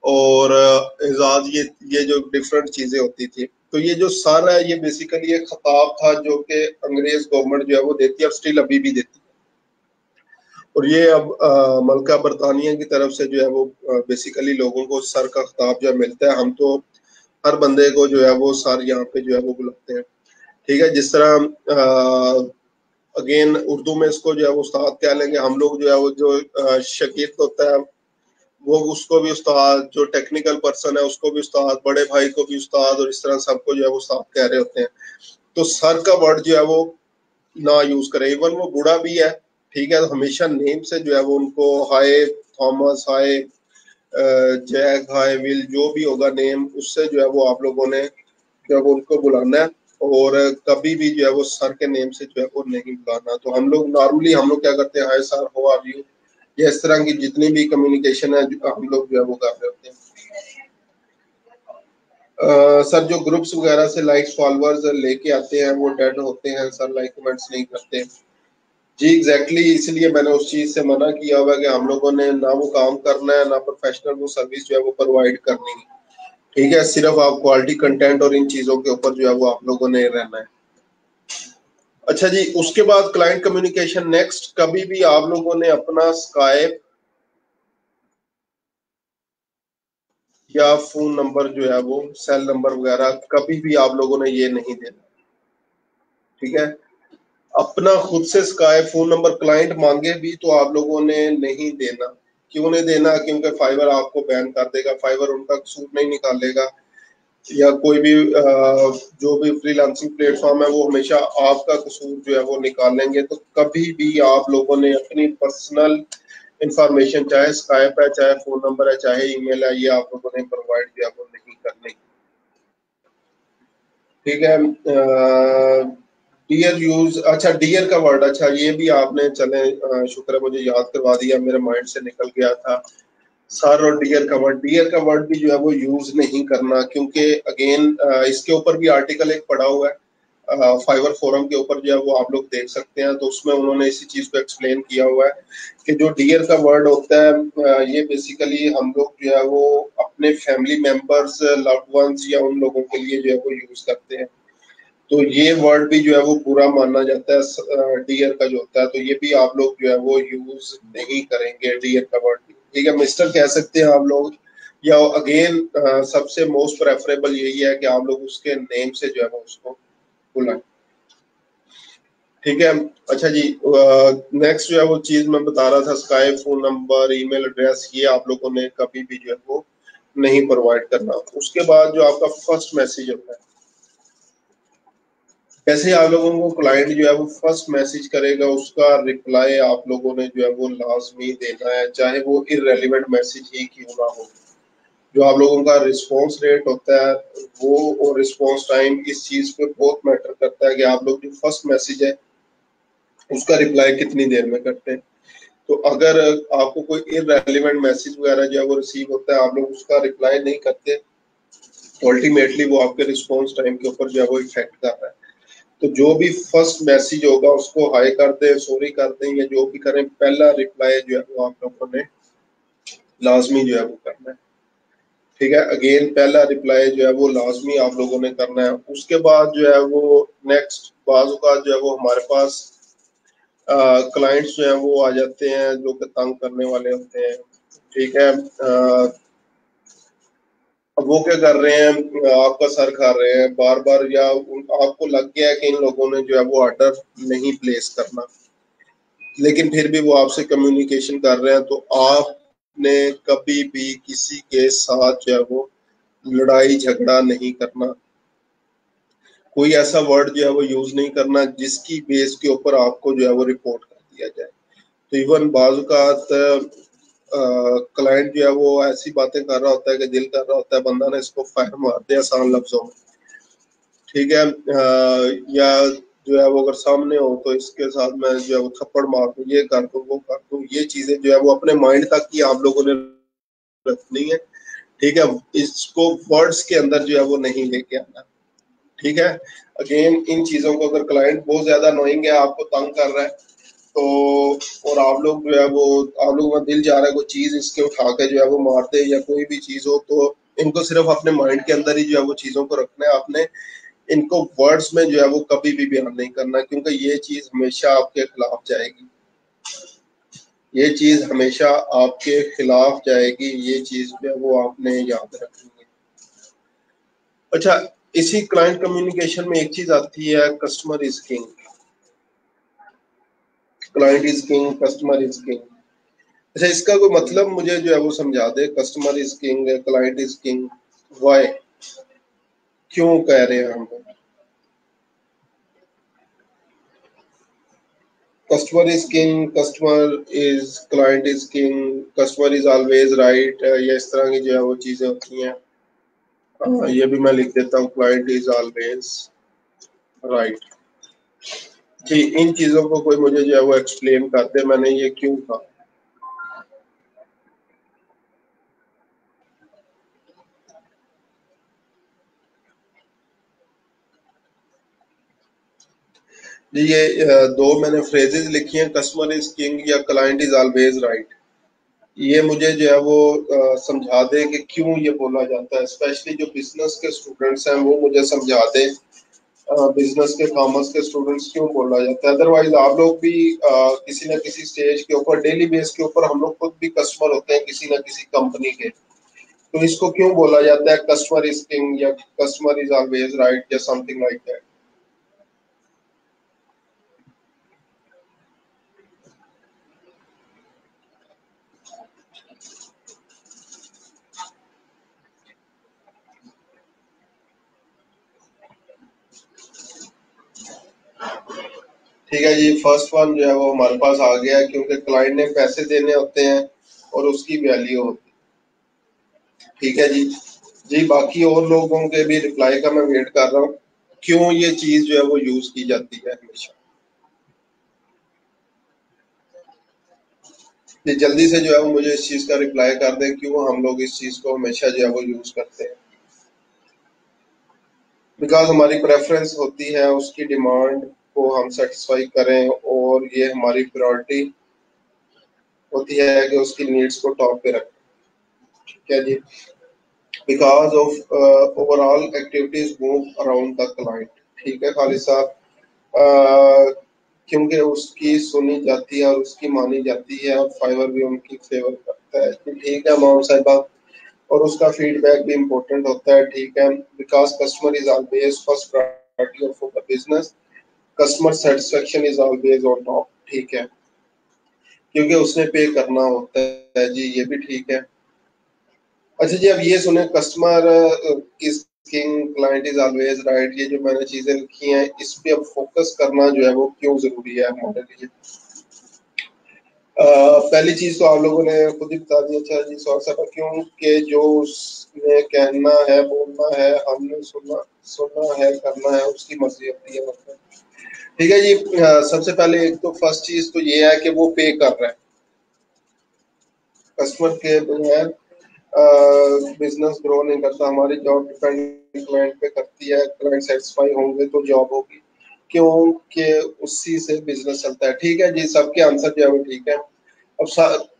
और एजाज, ये जो डिफरेंट चीजें होती थी। तो ये जो सारा है ये बेसिकली एक खिताब था जो कि अंग्रेज गवर्नमेंट जो है वो देती है, और स्टिल अभी भी देती है। और ये अब मलका बरतानिया की तरफ से जो है वो बेसिकली लोगों को सर का खिताब जो मिलता है। हम तो हर बंदे को जो है वो सर यहाँ पे जो है वो बुलाते हैं। ठीक है, जिस तरह अगेन उर्दू में इसको जो है वो उस्ताद कह लेंगे हम लोग, जो है वो जो शकीर होता है वो उसको भी उस्ताद, जो टेक्निकल पर्सन है उसको भी उस्ताद, बड़े भाई को भी उस्ताद, और इस तरह सबको जो है वो उस्ताद कह रहे होते हैं। तो सर का वर्ड जो है वो ना यूज करें। इवन वो बूढ़ा भी है, ठीक है, तो हमेशा नेम से जो है वो उनको hi Thomas, hi Jack, hi Will, जो भी होगा नेम, उससे जो है वो आप लोगों ने जो है वो उनको बुलाना है। और कभी भी जो है वो सर के नेम से जो है वो नहीं बुलाना। तो हम लोग नॉर्मली हम लोग क्या करते हैं, hi sir, how are you, ये इस तरह की जितनी भी कम्युनिकेशन है हम लोग जो है वो कर रहे होते हैं। सर जो ग्रुप्स वगैरह से लाइक्स फॉलोअर्स लेके आते हैं वो डेड होते हैं सर, लाइक कमेंट्स नहीं करते। जी एग्जैक्टली, इसलिए मैंने उस चीज से मना किया हुआ है कि हम लोगों ने ना वो काम करना है, ना प्रोफेशनल वो सर्विस जो है वो प्रोवाइड करनी है। ठीक है, सिर्फ आप क्वालिटी कंटेंट और इन चीजों के ऊपर जो है वो आप लोगों ने रहना है। अच्छा जी, उसके बाद क्लाइंट कम्युनिकेशन नेक्स्ट। कभी भी आप लोगों ने अपना स्काइप या फोन नंबर जो है वो सेल नंबर वगैरह कभी भी आप लोगों ने ये नहीं देना। ठीक है, अपना खुद से स्काई फोन नंबर क्लाइंट मांगे भी तो आप लोगों ने नहीं देना। क्यों नहीं देना? क्योंकि फाइवर आपको बैन कर देगा, फाइवर उनका कसूर नहीं निकालेगा, या कोई भी जो भी फ्रीलांसिंग प्लेटफॉर्म है वो हमेशा आपका कसूर जो है वो निकालेंगे। तो कभी भी आप लोगों ने अपनी पर्सनल इंफॉर्मेशन, चाहे स्काइप है, चाहे फोन नंबर है, चाहे ईमेल है, ये आप लोगों ने प्रोवाइड जो है वो नहीं करनी। ठीक है, डियर यूज, अच्छा डियर का वर्ड, अच्छा ये भी आपने, चले शुक्र है मुझे याद करवा दिया, मेरे माइंड से निकल गया था। सर और डियर का वर्ड भी जो है वो यूज नहीं करना, क्योंकि अगेन इसके ऊपर भी आर्टिकल एक पड़ा हुआ है फाइवर फोरम के ऊपर, जो है वो आप लोग देख सकते हैं। तो उसमें उन्होंने इसी चीज को एक्सप्लेन किया हुआ है कि जो डियर का वर्ड होता है ये बेसिकली हम लोग जो है वो अपने फैमिली मेंबर्स, लव्ड वंस या उन लोगों के लिए जो है वो यूज करते हैं। तो ये वर्ड भी जो है वो बुरा माना जाता है डियर का जो होता है। तो ये भी आप लोग जो है वो यूज नहीं करेंगे डियर का वर्ड। ठीक है, मिस्टर कह सकते हैं आप लोग, या अगेन सबसे मोस्ट प्रेफरेबल यही है कि आप लोग उसके नेम से जो है वो उसको बुलाएं। ठीक है, अच्छा जी, नेक्स्ट जो है वो चीज मैं बता रहा था, sky phone number, email address, ये आप लोगों ने कभी भी जो है वो नहीं प्रोवाइड करना। उसके बाद जो आपका फर्स्ट मैसेज होता है, कैसे आप लोगों को क्लाइंट जो है वो फर्स्ट मैसेज करेगा उसका रिप्लाई आप लोगों ने जो है वो लाजमी देना है, चाहे वो इररेलेवेंट मैसेज ही क्यों ना हो। जो आप लोगों का रिस्पॉन्स रेट होता है वो, और रिस्पॉन्स टाइम, इस चीज पे बहुत मैटर करता है कि आप लोग जो फर्स्ट मैसेज है उसका रिप्लाई कितनी देर में करते हैं। तो अगर आपको कोई इररेलेवेंट मैसेज वगैरह जो है वो रिसीव होता है, आप लोग उसका रिप्लाई नहीं करते, तो अल्टीमेटली वो आपके रिस्पॉन्स टाइम के ऊपर जो है वो इफेक्ट कर रहा है। तो जो भी फर्स्ट मैसेज होगा उसको हाई कर दें, सॉरी कर दें, या जो भी करें, पहला रिप्लाई जो है वो आप लोगों ने लाजमी जो है वो करना है। ठीक है, अगेन पहला रिप्लाई जो है वो लाजमी आप लोगों ने करना है। उसके बाद जो है वो नेक्स्ट बाजू का जो है वो हमारे पास क्लाइंट्स जो है वो आ जाते हैं जो कि तंग करने वाले होते हैं। ठीक है, अब वो क्या कर रहे हैं, आपका सर खा रहे हैं बार बार, या आपको लग गया है कि इन लोगों ने जो है वो ऑर्डर नहीं प्लेस करना, लेकिन फिर भी वो आपसे कम्युनिकेशन कर रहे हैं। तो आपने कभी भी किसी के साथ जो है वो लड़ाई झगड़ा नहीं करना, कोई ऐसा वर्ड जो है वो यूज नहीं करना जिसकी बेस के ऊपर आपको जो है वो रिपोर्ट कर दिया जाए। तो इवन बाजू का क्लाइंट जो है वो ऐसी बातें कर रहा होता है कि दिल कर रहा होता है बंदा ने इसको फायर मार दिया आसान लफ्जों में। ठीक है, या जो है वो अगर सामने हो तो इसके साथ मैं जो है वो थप्पड़ मार दूं, ये कर दूं, वो कर दूं, ये चीजें जो है वो अपने माइंड तक ही आप लोगों ने रखनी है। ठीक है, इसको वर्ड्स के अंदर जो है वो नहीं लेके आना। ठीक है, अगेन इन चीजों को, अगर क्लाइंट बहुत ज्यादा नोइंग है, आपको तंग कर रहा है, तो और आप लोग जो है वो आप लोगों का दिल जा रहा है कोई चीज इसके उठा के जो है वो मार दे या कोई भी चीज हो, तो इनको सिर्फ अपने माइंड के अंदर ही जो है वो चीजों को रखना है। आपने इनको वर्ड्स में जो है वो कभी भी बयान नहीं करना, क्योंकि ये चीज हमेशा आपके खिलाफ जाएगी। ये चीज हमेशा आपके खिलाफ जाएगी, ये चीज जो है वो आपने याद रखनी है। अच्छा, इसी क्लाइंट कम्युनिकेशन में एक चीज आती है, customer is king. Client is king, customer is king. अच्छा, इसका कोई मतलब मुझे जो है वो समझा दे। Customer is king, client is king, why, क्यों कह रहे हैं हम? Customer is king, customer is, client is king, customer is always right, या इस तरह की जो है वो चीजें होती हैं। ये भी मैं लिख देता हूँ, क्लाइंट इज ऑलवेज राइट। जी, इन चीजों को कोई मुझे जो है वो एक्सप्लेन कर दे, मैंने ये क्यों कहा। जी, ये दो मैंने फ्रेजेस लिखी हैं, कस्टमर इज किंग या क्लाइंट इज ऑलवेज राइट। ये मुझे जो है वो समझा दे कि क्यों ये बोला जाता है। स्पेशली जो बिजनेस के स्टूडेंट्स हैं वो मुझे समझा दे, बिजनेस के, कॉमर्स के स्टूडेंट्स क्यों बोला जाता है। अदरवाइज आप लोग भी किसी न किसी स्टेज के ऊपर, डेली बेस के ऊपर हम लोग खुद भी कस्टमर होते हैं किसी न किसी कंपनी के। तो इसको क्यों बोला जाता है कस्टमर इज किंग या कस्टमर इज ऑलवेज राइट या समथिंग लाइक दैट। ठीक है जी, फर्स्ट वन जो है वो हमारे पास आ गया, क्योंकि क्लाइंट ने पैसे देने होते हैं और उसकी वैल्यू होती है। ठीक है जी। जी, बाकी और लोगों के भी रिप्लाई का मैं वेट कर रहा हूँ, क्यों ये चीज जो है वो यूज की जाती है हमेशा। ये जल्दी से जो है वो मुझे इस चीज का रिप्लाई कर दें, क्यों हम लोग इस चीज को हमेशा जो है वो यूज करते हैं। बिकॉज हमारी प्रेफरेंस होती है उसकी डिमांड को हम सेटिस्फाई करें, और ये हमारी प्रायोरिटी होती है कि उसकी नीड्स को टॉप पे रखें। ठीक है जी। Because of overall activities move around the client. ठीक है खालिद साहब, क्योंकि उसकी सुनी जाती है और उसकी मानी जाती है, और फाइवर भी उनकी फेवर करता है। ठीक है मोहम्मद साहिबा, और उसका फीडबैक भी इम्पोर्टेंट होता है। ठीक है, because customer is always first priority of the business, customer satisfaction is always on top. ठीक है, क्योंकि उसने पे करना होता है। जी, ये भी ठीक है। अच्छा जी, अब ये सुने, customer is king, client is always right, ये जो मैंने चीजें लिखी हैं इस पे अब फोकस करना जो है वो क्यों जरूरी है हमारे लिए। पहली चीज तो आप लोगों ने खुद ही बता दी। अच्छा जी, सौ साहब, क्योंकि जो उसने कहना है, बोलना है, हमने सुनना सुनना है, करना है, उसकी मर्जी होती है मतलब। ठीक है जी। सबसे पहले एक तो फर्स्ट चीज तो ये है कि वो पे कर रहा है। कस्टमर के बगैर बिजनेस ग्रो नहीं करता। हमारी जॉब डिपेंड क्लाइंट पे करती है, क्लाइंट सेटिस्फाई होंगे तो जॉब होगी, क्योंकि उसी से बिजनेस चलता है। ठीक है जी, सबके आंसर जो है वो ठीक है। अब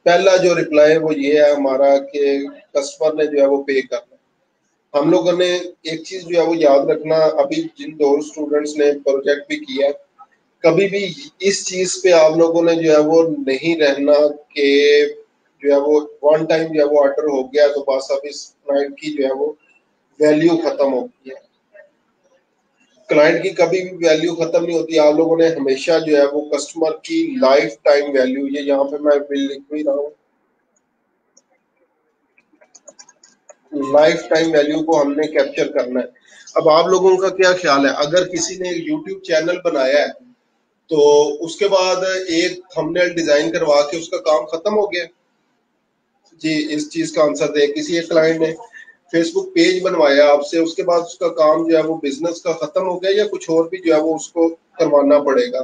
पहला जो रिप्लाई है वो ये है हमारा कि कस्टमर ने जो है वो पे करना। हम लोगों ने एक चीज जो है वो याद रखना, अभी जिन दो स्टूडेंट्स ने प्रोजेक्ट भी किया, कभी भी इस चीज पे आप लोगों ने जो है वो नहीं रहना कि जो है वो वन टाइम जो है वो ऑर्डर हो गया तो बस अब इस क्लाइंट की जो है वो वैल्यू खत्म हो गई है। क्लाइंट की कभी भी वैल्यू खत्म नहीं होती। आप लोगों ने हमेशा जो है वो कस्टमर की लाइफ टाइम वैल्यू, ये यहाँ पे मैं बिल लिख भी रहा हूँ, लाइफ टाइम वैल्यू को हमने कैप्चर करना है। अब आप लोगों का क्या ख्याल है, अगर किसी ने यूट्यूब चैनल बनाया है तो उसके बाद एक थंबनेल डिजाइन करवा के उसका काम खत्म हो गया। जी, इस चीज का आंसर दे। किसी एक क्लाइंट ने फेसबुक पेज बनवाया आपसे, उसके बाद उसका काम जो है वो बिजनेस का खत्म हो गया, या कुछ और भी जो है वो उसको करवाना पड़ेगा।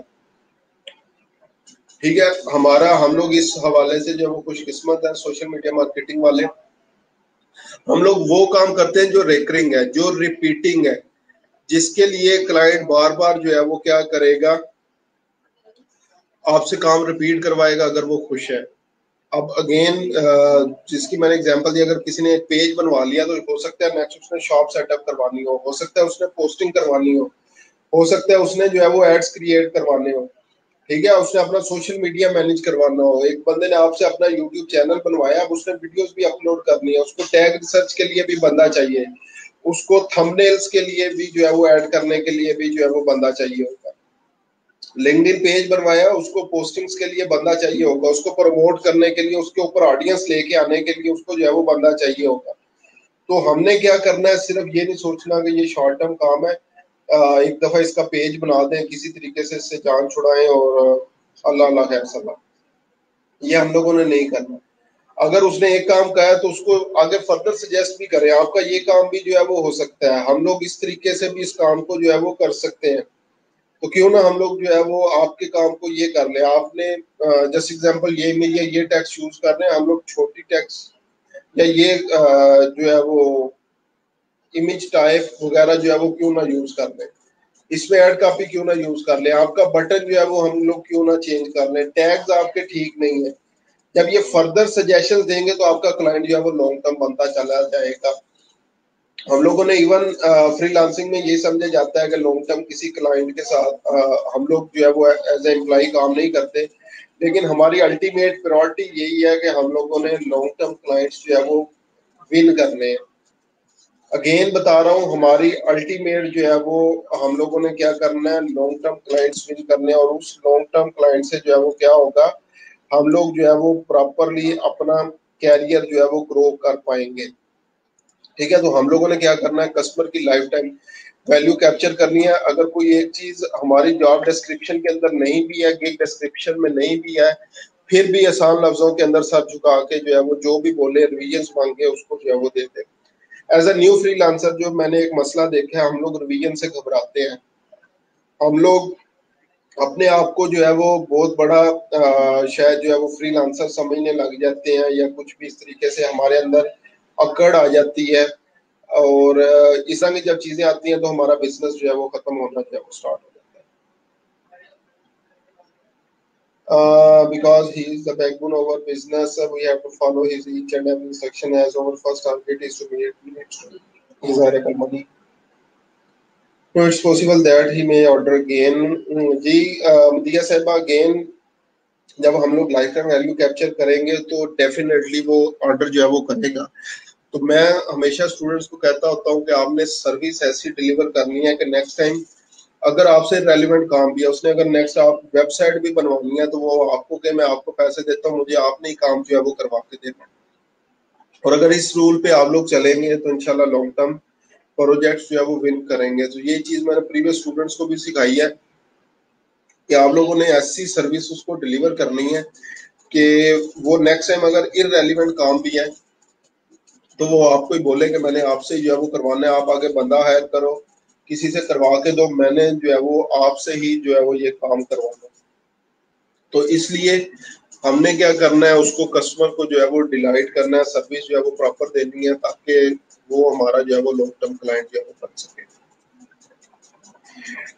ठीक है, हमारा, हम लोग इस हवाले से जो है वो खुशकिस्मत है, सोशल मीडिया मार्केटिंग वाले। हम लोग वो काम करते हैं जो रेकरिंग है, जो रिपीटिंग है, जिसके लिए क्लाइंट बार बार जो है वो क्या करेगा, आपसे काम रिपीट करवाएगा अगर वो खुश है। अब अगेन जिसकी मैंने एग्जांपल दी, अगर किसी ने एक पेज बनवा लिया तो हो सकता है नेक्स्ट उसने शॉप सेटअप करवानी हो सकता है उसने पोस्टिंग करवानी हो सकता है उसने जो है वो एड्स क्रिएट करवाने हो, ठीक है, उसने अपना सोशल मीडिया मैनेज करवाना हो। एक बंदे ने आपसे अपना यूट्यूब चैनल बनवाया, अब उसने वीडियोस भी अपलोड करनी है, उसको टैग रिसर्च के लिए भी बंदा चाहिए, उसको थंबनेल्स के लिए भी जो है वो ऐड करने के लिए भी जो है वो बंदा चाहिए होगा। लिंक्डइन पेज बनवाया, उसको पोस्टिंग्स के लिए बंदा चाहिए होगा, उसको प्रमोट करने के लिए, उसके ऊपर ऑडियंस लेके आने के लिए उसको जो है वो बंदा चाहिए होगा। तो हमने क्या करना है, सिर्फ ये नहीं सोचना कि ये शॉर्ट टर्म काम है, एक दफा इसका पेज बना दें, किसी तरीके से इससे जान छुड़ाएं और अल्लाह अल्लाह खैर सलाह, ये हम लोगों ने नहीं करना। अगर उसने एक काम कहा है तो उसको आगे फर्दर सजेस्ट भी करें, आपका ये काम भी जो है वो हो सकता है, हम लोग इस तरीके से भी इस काम को जो है वो कर सकते हैं, तो क्यों ना हम लोग जो है वो आपके काम को ये कर ले। आपने जस्ट एग्जांपल ये में ये टैक्स यूज कर रहे हैं, हम लोग छोटी टैक्स या ये जो है वो इमेज टाइप वगैरह जो है वो क्यों ना यूज कर लें, इसमें ऐड कॉपी क्यों ना यूज कर लें, आपका बटन जो है वो हम लोग क्यों ना चेंज कर लें, टैग्स आपके ठीक नहीं है। जब ये फर्दर सजेशन देंगे तो आपका क्लाइंट जो है वो लॉन्ग टर्म बनता चला जाएगा। हम लोगों ने इवन फ्रीलांसिंग में ये समझा जाता है कि लॉन्ग टर्म किसी क्लाइंट के साथ हम लोग जो है वो एज ए एम्प्लॉय काम नहीं करते, लेकिन हमारी अल्टीमेट प्रायोरिटी यही है कि हम लोगों ने लॉन्ग टर्म क्लाइंट्स जो है वो विन करने हैं। अगेन बता रहा हूँ, हमारी अल्टीमेट जो है वो हम लोगों ने क्या करना है, लॉन्ग टर्म क्लाइंट्स विन करने, और उस लॉन्ग टर्म क्लाइंट से जो है वो क्या होगा, हम लोग जो है वो प्रॉपरली अपना कैरियर जो है वो ग्रो कर पाएंगे। ठीक है, तो हम लोगों ने क्या करना है, कस्टमर की लाइफ टाइम वैल्यू कैप्चर करनी है। अगर कोई एक चीज हमारी जॉब डिस्क्रिप्शन के अंदर नहीं भी है, गिग डिस्क्रिप्शन में नहीं भी है, फिर भी आसान लफ्जों के अंदर सर झुका के जो है वो जो भी बोले, रिवीजन मांगे, उसको जो है वो दे दे। एज अ न्यू फ्रीलांसर जो मैंने एक मसला देखा है, हम लोग रिवीजन से घबराते हैं, हम लोग अपने आप को जो है वो बहुत बड़ा शायद जो है वो फ्रीलांसर समझने लग जाते हैं, या कुछ भी इस तरीके से हमारे अंदर अकड़ आ जाती है, और इस तरह की जब चीजें आती हैं तो हमारा बिजनेस जो है वो खत्म होना जो है वो स्टार्ट हो जाता है। Because he is the backbone of our business, we have to follow his each and every instruction, as our first target is to make desirable money. So it's possible that he may order again. जी मदिया साहिबा, again जब हम लोग life time value capture करेंगे तो definitely वो order जो है वो करेगा। तो मैं हमेशा स्टूडेंट्स को कहता होता हूँ कि आपने सर्विस ऐसी डिलीवर करनी है कि नेक्स्ट टाइम अगर आपसे रेलिवेंट काम भी है, उसने अगर नेक्स्ट आप वेबसाइट भी बनवानी है तो वो आपको कि मैं आपको पैसे देता हूँ, मुझे आपने ही काम जो है वो करवा के देना। और अगर इस रूल पे आप लोग चलेंगे तो इंशाल्लाह लॉन्ग टर्म प्रोजेक्ट्स जो है वो विन करेंगे। तो ये चीज मैंने प्रीवियस स्टूडेंट्स को भी सिखाई है कि आप लोगों ने ऐसी सर्विस उसको डिलीवर करनी है कि वो नेक्स्ट टाइम अगर इररेलेवेंट काम भी है तो वो आपको ही बोले कि मैंने आपसे ही जो है वो करवाना है, आप आगे बंदा हायर करो, किसी से करवा के दो, मैंने जो है वो आपसे ही जो है वो ये काम करवाना। तो इसलिए हमने क्या करना है, उसको कस्टमर को जो है वो डिलाइट करना है, सर्विस जो है वो प्रॉपर देनी है, ताकि वो हमारा जो है वो लॉन्ग टर्म क्लाइंट जो है वो बन सके।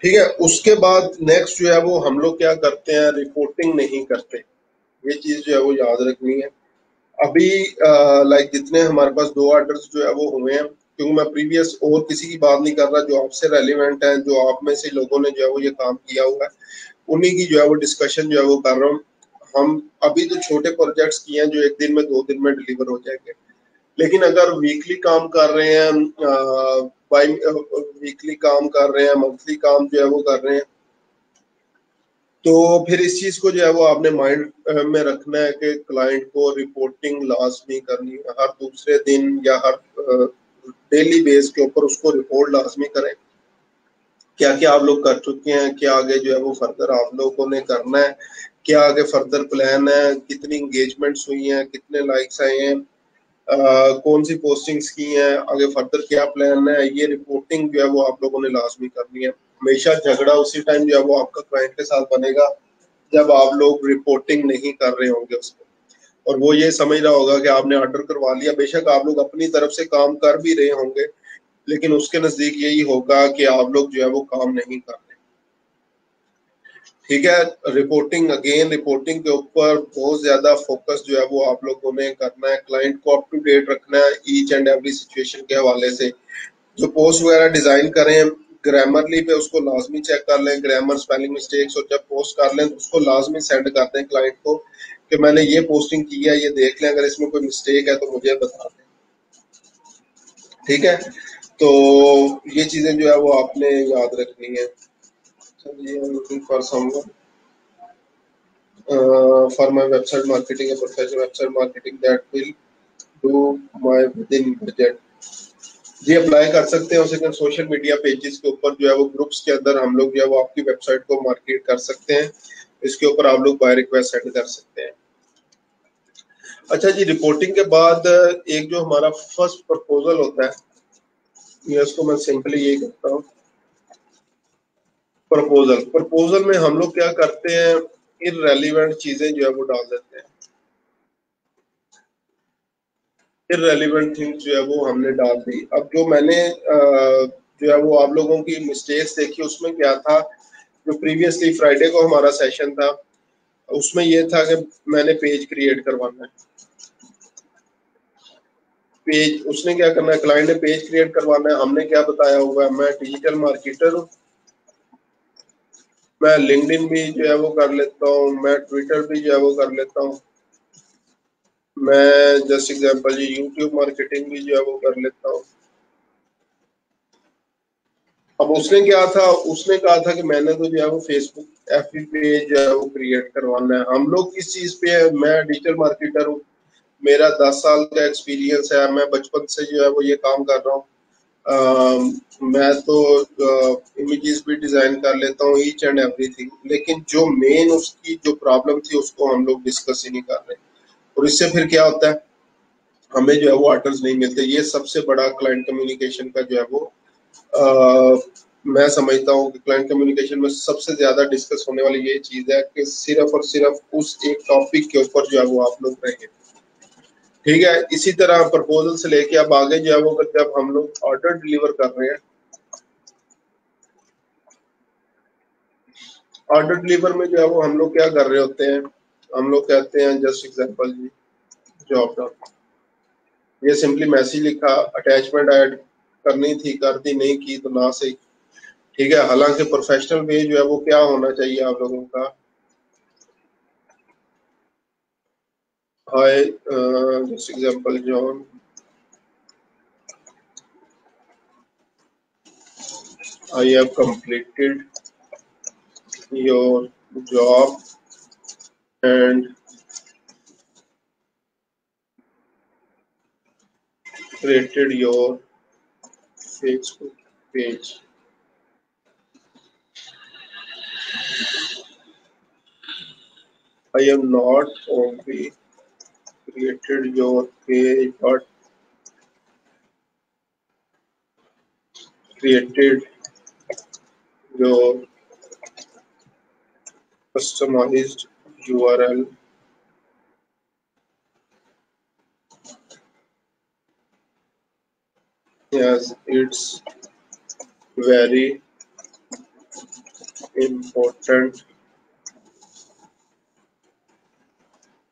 ठीक है, उसके बाद नेक्स्ट जो है वो हम लोग क्या करते हैं, रिपोर्टिंग नहीं करते, ये चीज जो है वो याद रखनी है। अभी लाइक जितने हमारे पास 2 ऑर्डर्स जो है वो हुए हैं, क्योंकि मैं प्रीवियस और किसी की बात नहीं कर रहा, जो आपसे रेलिवेंट है, जो आप में से लोगों ने जो है वो ये काम किया हुआ है, उन्हीं की जो है वो डिस्कशन जो है वो कर रहा हूँ। हम अभी तो छोटे प्रोजेक्ट्स किए हैं जो 1 दिन में 2 दिन में डिलीवर हो जाएंगे, लेकिन अगर वीकली काम कर रहे हैं, बाई वीकली काम कर रहे हैं, मंथली काम जो है वो कर रहे हैं, तो फिर इस चीज को जो है वो आपने माइंड में रखना है कि क्लाइंट को रिपोर्टिंग लाजमी करनी है, हर दूसरे दिन या हर डेली बेस के ऊपर उसको रिपोर्ट लाजमी करें, क्या क्या आप लोग कर चुके हैं, क्या आगे जो है वो फर्दर आप लोगों ने करना है, क्या आगे फर्दर प्लान है, कितनी इंगेजमेंट्स हुई हैं, कितने लाइक्स आए हैं, कौन सी पोस्टिंग्स की हैं, आगे फर्दर क्या प्लान है, ये रिपोर्टिंग जो है वो आप लोगों ने लाजमी करनी है। हमेशा झगड़ा उसी टाइम जो है वो आपका क्लाइंट के साथ बनेगा जब आप लोग रिपोर्टिंग नहीं कर रहे होंगे उसको, और वो ये समझ रहा होगा कि आपने ऑर्डर करवा लिया, बेशक आप लोग अपनी तरफ से काम कर भी रहे होंगे, लेकिन उसके नजदीक यही होगा कि आप लोग जो है वो काम नहीं कर रहे। ठीक है। रिपोर्टिंग, अगेन रिपोर्टिंग के ऊपर बहुत ज्यादा फोकस जो है वो आप लोगों ने करना है, क्लाइंट को अप टू डेट रखना है ईच एंड एवरी सिचुएशन के हवाले से। जो पोस्ट वगैरह डिजाइन करें ग्रामरली पे उसको लाजमी चेक कर लें, ग्रामर स्पेलिंग मिस्टेक्स, और जब पोस्ट कर लें तो उसको लाजमी सेंड कर दें क्लाइंट को कि मैंने ये पोस्टिंग की है, ये देख लें, अगर इसमें कोई मिस्टेक है तो मुझे बता दें। ठीक है, तो ये चीजें जो है वो आपने याद रखनी है। चलिए, looking for someone for my website marketing, a professional website marketing that will do my within budget। जी अप्लाई कर सकते हैं उसे सोशल मीडिया पेजेस के ऊपर जो है वो ग्रुप्स के अंदर हम लोग जो है वो आपकी वेबसाइट को मार्केट कर सकते हैं, इसके ऊपर आप लोग बाय रिक्वेस्ट सेंड कर सकते हैं। अच्छा जी, रिपोर्टिंग के बाद एक जो हमारा फर्स्ट प्रपोजल होता है, ये इसको मैं सिंपली ये कहता हूँ प्रपोजल। प्रपोजल में हम लोग क्या करते हैं, इररेलेवेंट चीजें जो है वो डाल देते हैं, इररेलेवेंट थिंग्स जो है वो हमने डाल दी। अब जो मैंने जो है वो आप लोगों की मिस्टेक्स देखी, उसमें क्या था, जो प्रीवियसली फ्राइडे को हमारा सेशन था उसमें ये था कि मैंने पेज क्रिएट करवाना है। पेज उसने क्या करना है, क्लाइंट ने पेज क्रिएट करवाना है, हमने क्या बताया हुआ है, मैं डिजिटल मार्केटर हूँ, मैं लिंक्डइन भी जो है वो कर लेता हूँ, मैं ट्विटर भी जो है वो कर लेता हूँ, मैं जस्ट एग्जांपल जी यूट्यूब मार्केटिंग भी जो है वो कर लेता हूँ। अब उसने क्या था, उसने कहा था कि मैंने तो जो है वो फेसबुक एफबी पेज जो है वो क्रिएट करवाना है। हम लोग किस चीज पे है, मैं डिजिटल मार्केटर हूँ, मेरा 10 साल का एक्सपीरियंस है, मैं बचपन से जो है वो ये काम कर रहा हूँ, मैं तो इमेजेस भी डिजाइन कर लेता हूँ, ईच एंड एवरीथिंग। लेकिन जो मेन उसकी जो प्रॉब्लम थी उसको हम लोग डिस्कस ही नहीं कर रहे, और इससे फिर क्या होता है, हमें जो है वो ऑर्डर्स नहीं मिलते। ये सबसे बड़ा क्लाइंट कम्युनिकेशन का जो है वो मैं समझता हूँ कि क्लाइंट कम्युनिकेशन में सबसे ज्यादा डिस्कस होने वाली ये चीज है कि सिर्फ और सिर्फ उस एक टॉपिक के ऊपर जो है वो आप लोग रहेंगे। ठीक है, इसी तरह प्रपोजल से लेके अब आगे जो है वो जब हम लोग ऑर्डर डिलीवर कर रहे हैं, ऑर्डर डिलीवर में जो है वो हम लोग क्या कर रहे होते हैं, हम लोग कहते हैं जस्ट एग्जांपल जी जॉब डन, ये सिंपली मैसेज लिखा, अटैचमेंट ऐड करनी थी, कर दी, नहीं की तो ना सही। ठीक है, हालांकि प्रोफेशनल वे जो है वो क्या होना चाहिए आप लोगों का, hi just example John, I have completed your job and created your Facebook page। I have not only created your page but created your customized URL as it's very important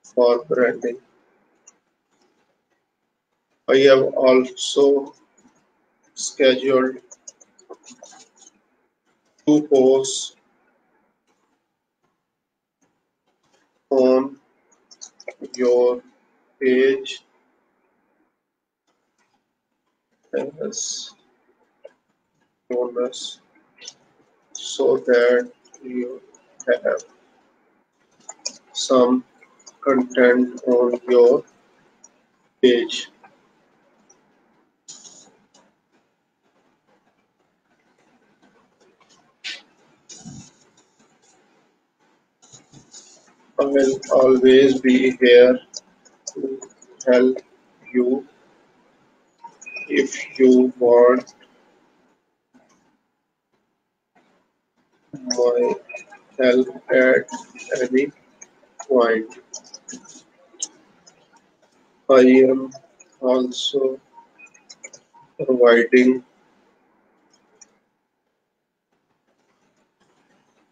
for branding। I have also scheduled 2 posts on your page as bonus so that you have some content on your page। I will always be here to help you if you want my help at any point। I am also providing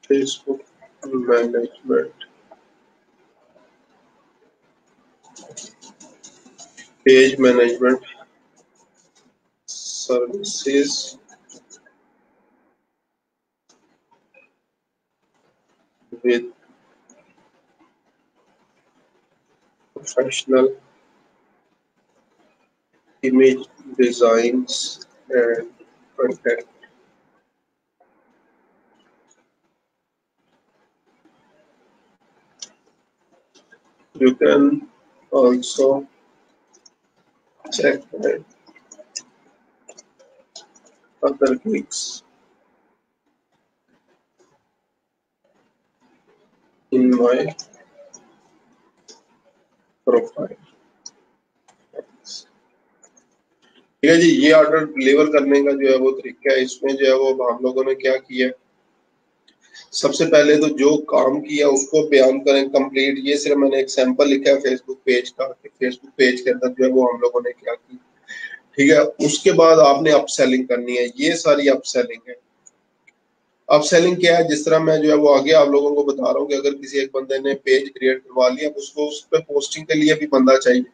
Facebook management, page management services with professional image designs and content. You can also check my other gigs in my profile. ठीक है जी, ये order deliver करने का जो है वो तरीका है। इसमें जो है वो हम लोगों ने क्या किया, सबसे पहले तो जो काम किया उसको बयान करें कंप्लीट। ये सिर्फ मैंने एक सैंपल लिखा है फेसबुक पेज का, फेसबुक पेज के अंदर जो है वो हम लोगों ने क्या की। ठीक है, उसके बाद आपने अपसेलिंग करनी है। ये सारी अपसेलिंग है। अपसेलिंग क्या है, जिस तरह मैं जो है वो आगे आप लोगों को बता रहा हूँ कि अगर किसी एक बंदे ने पेज क्रिएट करवा लिया, उसको उस पर पोस्टिंग के लिए भी बंदा चाहिए,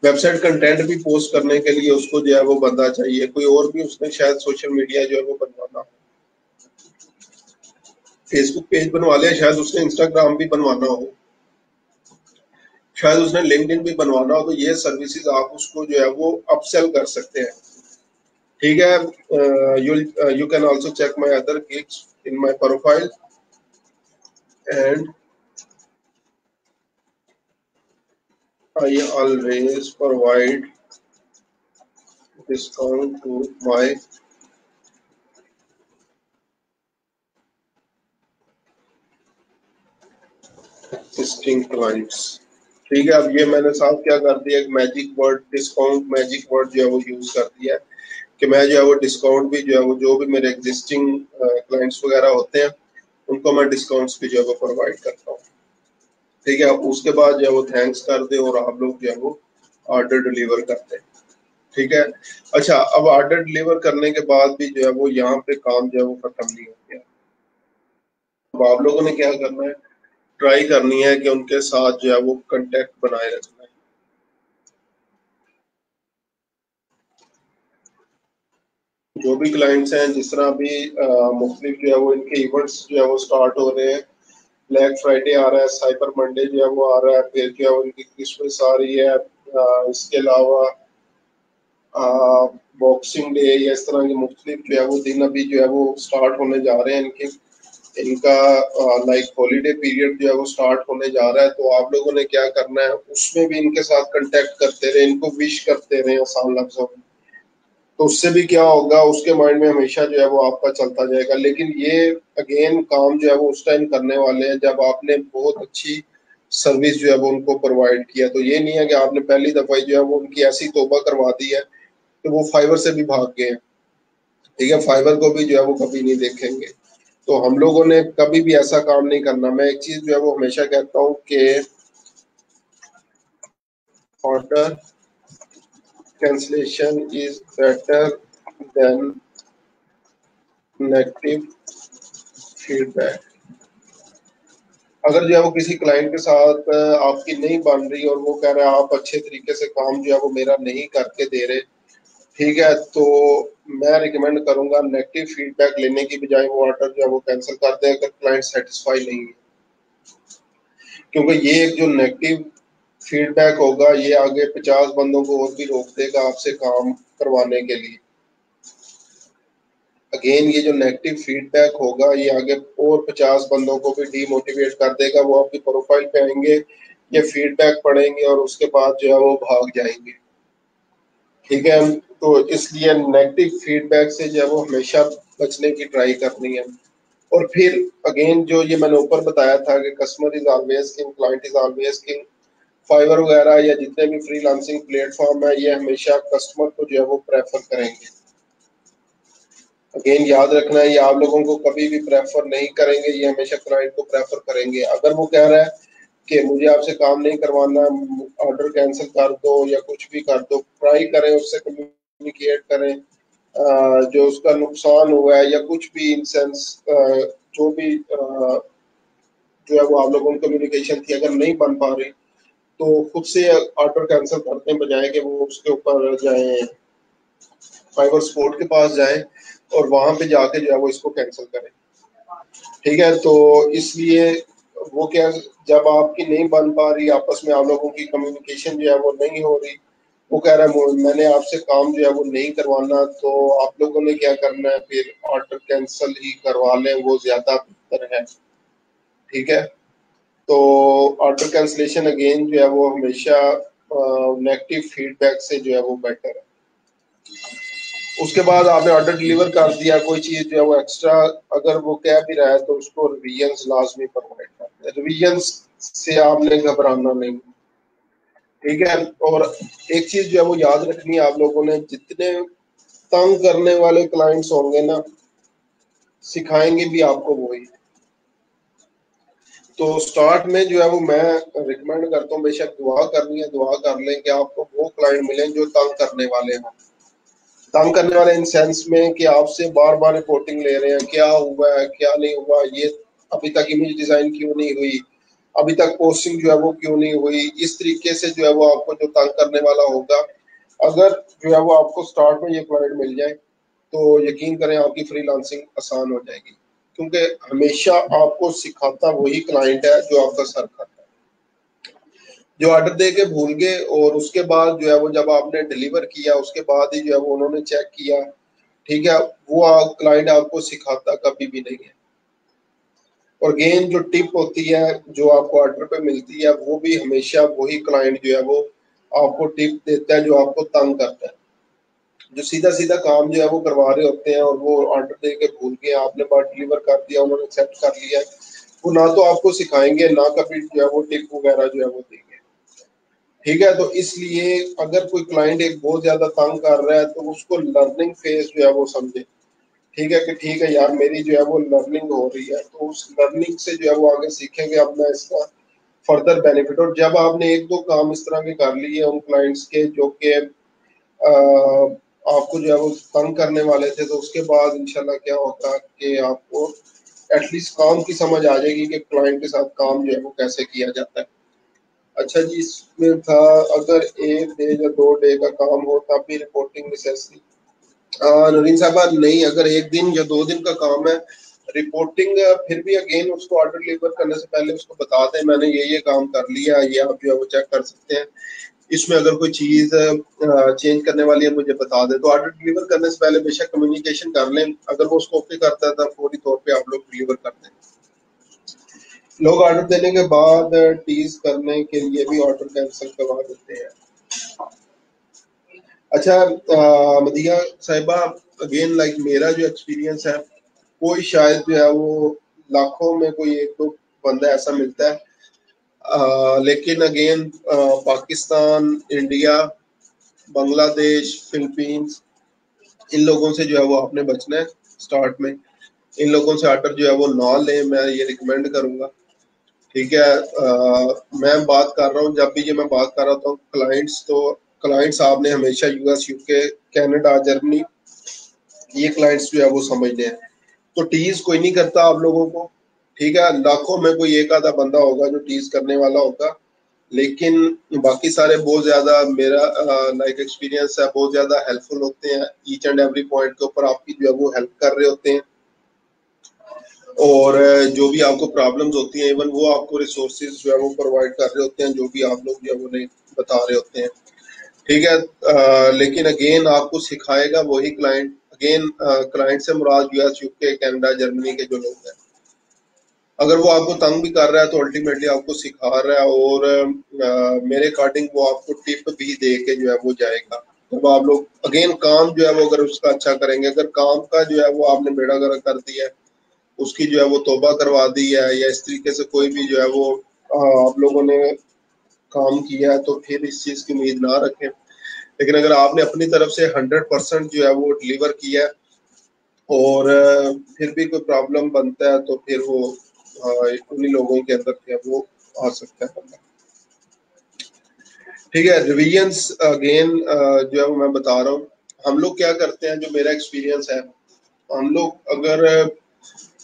वेबसाइट कंटेंट भी पोस्ट करने के लिए उसको जो है वो बंदा चाहिए, कोई और भी उसने शायद सोशल मीडिया जो है वो बनवाना, फेसबुक पेज बनवा लिया, शायद उसने इंस्टाग्राम भी बनवाना हो, शायद उसने लिंक्डइन भी बनवाना हो, तो ये सर्विसेज आप उसको जो है वो अपसेल कर सकते हैं। ठीक है, you can also check my other gigs in my profile and I always provide discount to my existing clients। ठीक है, अब ये मैंने साथ क्या कर दिया, एक magic word discount, magic word जो है वो यूज कर दिया है कि मैं जो है वो डिस्काउंट भी जो है वो जो भी मेरे एग्जिस्टिंग क्लाइंट्स वगैरह होते हैं उनको मैं डिस्काउंट्स भी जो है वो प्रोवाइड करता हूँ। ठीक है, उसके बाद जो है वो थैंक्स कर दे और आप लोग जो है वो ऑर्डर डिलीवर करते हैं। ठीक है, अच्छा, अब ऑर्डर डिलीवर करने के बाद भी जो है वो यहाँ पे काम जो है वो खत्म नहीं हो गया। अब आप लोगों ने क्या करना है, ट्राई करनी है कि उनके साथ जो है वो कांटेक्ट बनाए रखना है। जो भी क्लाइंट्स हैं, जिस तरह अभी मुख्तलिफ जो है वो इनके इवेंट्स जो है वो स्टार्ट हो रहे हैं, ब्लैक फ्राइडे आ रहा है, साइबर मंडे जो है वो आ रहा है, फिर जो है उनकी क्रिसमस आ रही है, इसके अलावा बॉक्सिंग डे या इस तरह के मुख्तलिफ जो है वो दिन अभी जो है वो स्टार्ट होने जा रहे हैं इनके, इनका लाइक हॉलीडे पीरियड जो है वो स्टार्ट होने जा रहा है। तो आप लोगों ने क्या करना है, उसमें भी इनके साथ कांटेक्ट करते रहे, इनको विश करते रहे आसान लफ्जों में, तो उससे भी क्या होगा, उसके माइंड में हमेशा जो है वो आपका चलता जाएगा। लेकिन ये अगेन काम जो है वो उस टाइम करने वाले हैं जब आपने बहुत अच्छी सर्विस जो है वो उनको प्रोवाइड किया। तो ये नहीं है कि आपने पहली दफा जो है वो उनकी ऐसी तौबा करवा दी है कि वो फाइवर से भी भाग गए। ठीक है, फाइवर को भी जो है वो कभी नहीं देखेंगे। तो हम लोगों ने कभी भी ऐसा काम नहीं करना। मैं एक चीज जो है वो हमेशा कहता हूँ कि order cancellation is better than negative feedback. अगर जो है वो किसी क्लाइंट के साथ आपकी नहीं बन रही और वो कह रहा है आप अच्छे तरीके से काम जो है वो मेरा नहीं करके दे रहे, ठीक है, तो मैं रिकमेंड करूंगा नेगेटिव फीडबैक लेने की बजाय वो ऑर्डर जो है वो कैंसिल कर दें अगर क्लाइंट सेटिस्फाई नहीं है। क्योंकि ये एक जो नेगेटिव फीडबैक होगा ये आगे 50 बंदों को और भी रोक देगा आपसे काम करवाने के लिए। अगेन ये जो नेगेटिव फीडबैक होगा ये आगे और 50 बंदों को भी डीमोटिवेट कर देगा। वो आपकी प्रोफाइल पे आएंगे, ये फीडबैक पढ़ेंगे और उसके बाद जो है वो भाग जाएंगे। ठीक है, तो इसलिए नेगेटिव फीडबैक से जो है वो हमेशा बचने की ट्राई करनी है। और फिर अगेन जो ये मैंने ऊपर बताया था कि customer is always king, client is always king, Fiverr वगैरह या जितने भी फ्रीलांसिंग प्लेटफॉर्म है ये हमेशा कस्टमर को जो है वो प्रेफर करेंगे। अगेन याद रखना है, ये आप लोगों को कभी भी प्रेफर नहीं करेंगे, ये हमेशा क्लाइंट को प्रेफर करेंगे। अगर वो कह रहा है कि मुझे आपसे काम नहीं करवाना, ऑर्डर कैंसिल कर दो या कुछ भी कर दो, ट्राई करें, उससे कम्युनिकेट करें, जो उसका नुकसान हुआ है या कुछ भी इन सेंस जो भी जो है वो आप लोगों की कम्युनिकेशन थी अगर नहीं बन पा रही तो खुद से ऑर्डर कैंसिल करते हैं, बजाय कि वो उसके ऊपर जाए फाइबर स्पोर्ट के पास जाए और वहां पे जाके जो है वो इसको कैंसिल करें। ठीक है, तो इसलिए वो क्या, जब आपकी नहीं बन पा रही, आपस में आप लोगों की कम्युनिकेशन जो है वो नहीं हो रही, वो कह रहा है मैंने आपसे काम जो है वो नहीं करवाना, तो आप लोगों ने क्या करना है, फिर ऑर्डर कैंसिल ही करवा लें, वो ज्यादा बेहतर है। ठीक है, तो ऑर्डर कैंसिलेशन अगेन जो है वो हमेशा नेगेटिव फीडबैक से जो है वो बेटर है। उसके बाद आपने ऑर्डर डिलीवर कर दिया, कोई चीज जो है वो एक्स्ट्रा अगर वो कह भी रहा है तो उसको रिवीजन लाजमी प्रोवाइड करते हैं। रिवीजन से आपने घबराना नहीं। ठीक है, और एक चीज जो है वो याद रखनी है आप लोगों ने, जितने तंग करने वाले क्लाइंट्स होंगे ना, सिखाएंगे भी आपको वही। तो स्टार्ट में जो है वो मैं रिकमेंड करता हूँ, बेशक दुआ करनी है दुआ कर लें कि आपको वो क्लाइंट मिले जो तंग करने वाले हों। तंग करने वाले इन सेंस में कि आपसे बार बार रिपोर्टिंग ले रहे हैं, क्या हुआ है क्या नहीं हुआ, ये अभी तक इमेज डिजाइन क्यों नहीं हुई, अभी तक पोस्टिंग जो है वो क्यों नहीं हुई। इस तरीके से जो है वो आपको जो तंग करने वाला होगा, अगर जो है वो आपको स्टार्ट में ये क्लाइंट मिल जाए तो यकीन करें आपकी फ्रीलांसिंग आसान हो जाएगी, क्योंकि हमेशा आपको सिखाता वही क्लाइंट है जो आपका सर खाता है, जो ऑर्डर दे के भूल गए और उसके बाद जो है वो जब आपने डिलीवर किया उसके बाद ही जो है वो उन्होंने चेक किया। ठीक है, वो क्लाइंट आपको सिखाता कभी भी नहीं है। और अगेन जो टिप होती है जो आपको ऑर्डर पे मिलती है, वो भी हमेशा वही क्लाइंट जो है वो आपको टिप देता है जो आपको तंग करता है। जो सीधा सीधा काम जो है वो करवा रहे होते हैं और वो ऑर्डर दे के भूल गए, आपने बार डिलीवर कर दिया, उन्होंने एक्सेप्ट कर लिया, वो ना तो आपको सिखाएंगे ना कभी जो है वो टिप वगैरह जो है वो देंगे। ठीक है, तो इसलिए अगर कोई क्लाइंट एक बहुत ज्यादा तंग कर रहा है तो उसको लर्निंग फेज जो है वो समझे। ठीक है कि ठीक है यार, मेरी जो है वो लर्निंग हो रही है, तो उस लर्निंग से जो है वो आगे सीखेंगे, अब मैं इसका फर्दर बेनिफिट। और जब आपने एक दो काम इस तरह के कर लिए उन क्लाइंट्स के जो कि आपको जो है वो तंग करने वाले थे, तो उसके बाद इंशाल्लाह क्या होता है कि आपको एटलीस्ट काम की समझ आ जाएगी कि क्लाइंट के साथ काम जो है वो कैसे किया जाता है। अच्छा जी, इसमें था अगर एक डे या 2 डे का काम हो तब भी रिपोर्टिंग नेसेसरी। नवीन साहबा नहीं, अगर एक दिन या 2 दिन का काम है रिपोर्टिंग, फिर भी अगेन उसको ऑर्डर डिलीवर करने से पहले उसको बता दें मैंने ये काम कर लिया, ये आप जो है वो चेक कर सकते हैं, इसमें अगर कोई चीज चेंज करने वाली है मुझे बता दें। तो ऑर्डर डिलीवर करने से पहले बेशक कम्युनिकेशन कर लें, अगर वो उसको ओके करता है तो फौरी तौर पे आप लोग डिलीवर कर दें। लोग ऑर्डर देने के बाद टीज करने के लिए भी ऑर्डर कैंसिल करवा देते हैं। अच्छा मदिया साहिबा, अगेन लाइक मेरा जो एक्सपीरियंस है, कोई शायद जो है वो लाखों में कोई एक दो बंदा ऐसा मिलता है, लेकिन again Pakistan, India, Bangladesh, Philippines, इन लोगों से जो है वो आपने बचना है। स्टार्ट में इन लोगों से ऑर्डर जो है वो ना लें, मैं ये रिकमेंड करूंगा। ठीक है, मैं बात कर रहा हूँ, जब भी ये मैं बात कर रहा था क्लाइंट्स, तो क्लाइंट्स आपने हमेशा यूएस, यूके, कनाडा, जर्मनी, ये क्लाइंट्स जो है वो समझने हैं। तो टीज कोई नहीं करता आप लोगों को। ठीक है, लाखों में कोई एक आधा बंदा होगा जो टीज करने वाला होगा, लेकिन बाकी सारे बहुत ज्यादा, मेरा लाइक एक्सपीरियंस है, बहुत ज्यादा हेल्पफुल होते हैं। ईच एंड एवरी पॉइंट के ऊपर आपकी जो है वो हेल्प कर रहे होते हैं, और जो भी आपको प्रॉब्लम्स होती हैं इवन वो आपको रिसोर्सेज जो है वो प्रोवाइड कर रहे होते हैं, जो भी आप लोग जो है वो नहीं बता रहे होते हैं। ठीक है, लेकिन अगेन आपको सिखाएगा वही क्लाइंट। अगेन क्लाइंट से मुराद यूएस, यूके, कनाडा, जर्मनी के जो लोग हैं, अगर वो आपको तंग भी कर रहा है तो अल्टीमेटली आपको सिखा रहा है, और मेरे अकॉर्डिंग वो आपको टिप भी दे के जो है वो जाएगा। जब आप लोग अगेन काम जो है वो अगर उसका अच्छा करेंगे, अगर काम का जो है वो आपने बेड़ा गर्क कर दिया है, उसकी जो है वो तौबा करवा दी है, या इस तरीके से कोई भी जो है वो आप लोगों ने काम किया है, तो फिर इस चीज की उम्मीद ना रखें। लेकिन अगर आपने अपनी तरफ से 100% जो है वो डिलीवर किया है और फिर भी कोई प्रॉब्लम बनता है, तो फिर वो उन्हीं लोगों के अंदर जो है वो आ सकता है बंदा। ठीक है, रिविजन्स अगेन जो है वो मैं बता रहा हूँ, हम लोग क्या करते हैं, जो मेरा एक्सपीरियंस है, हम लोग अगर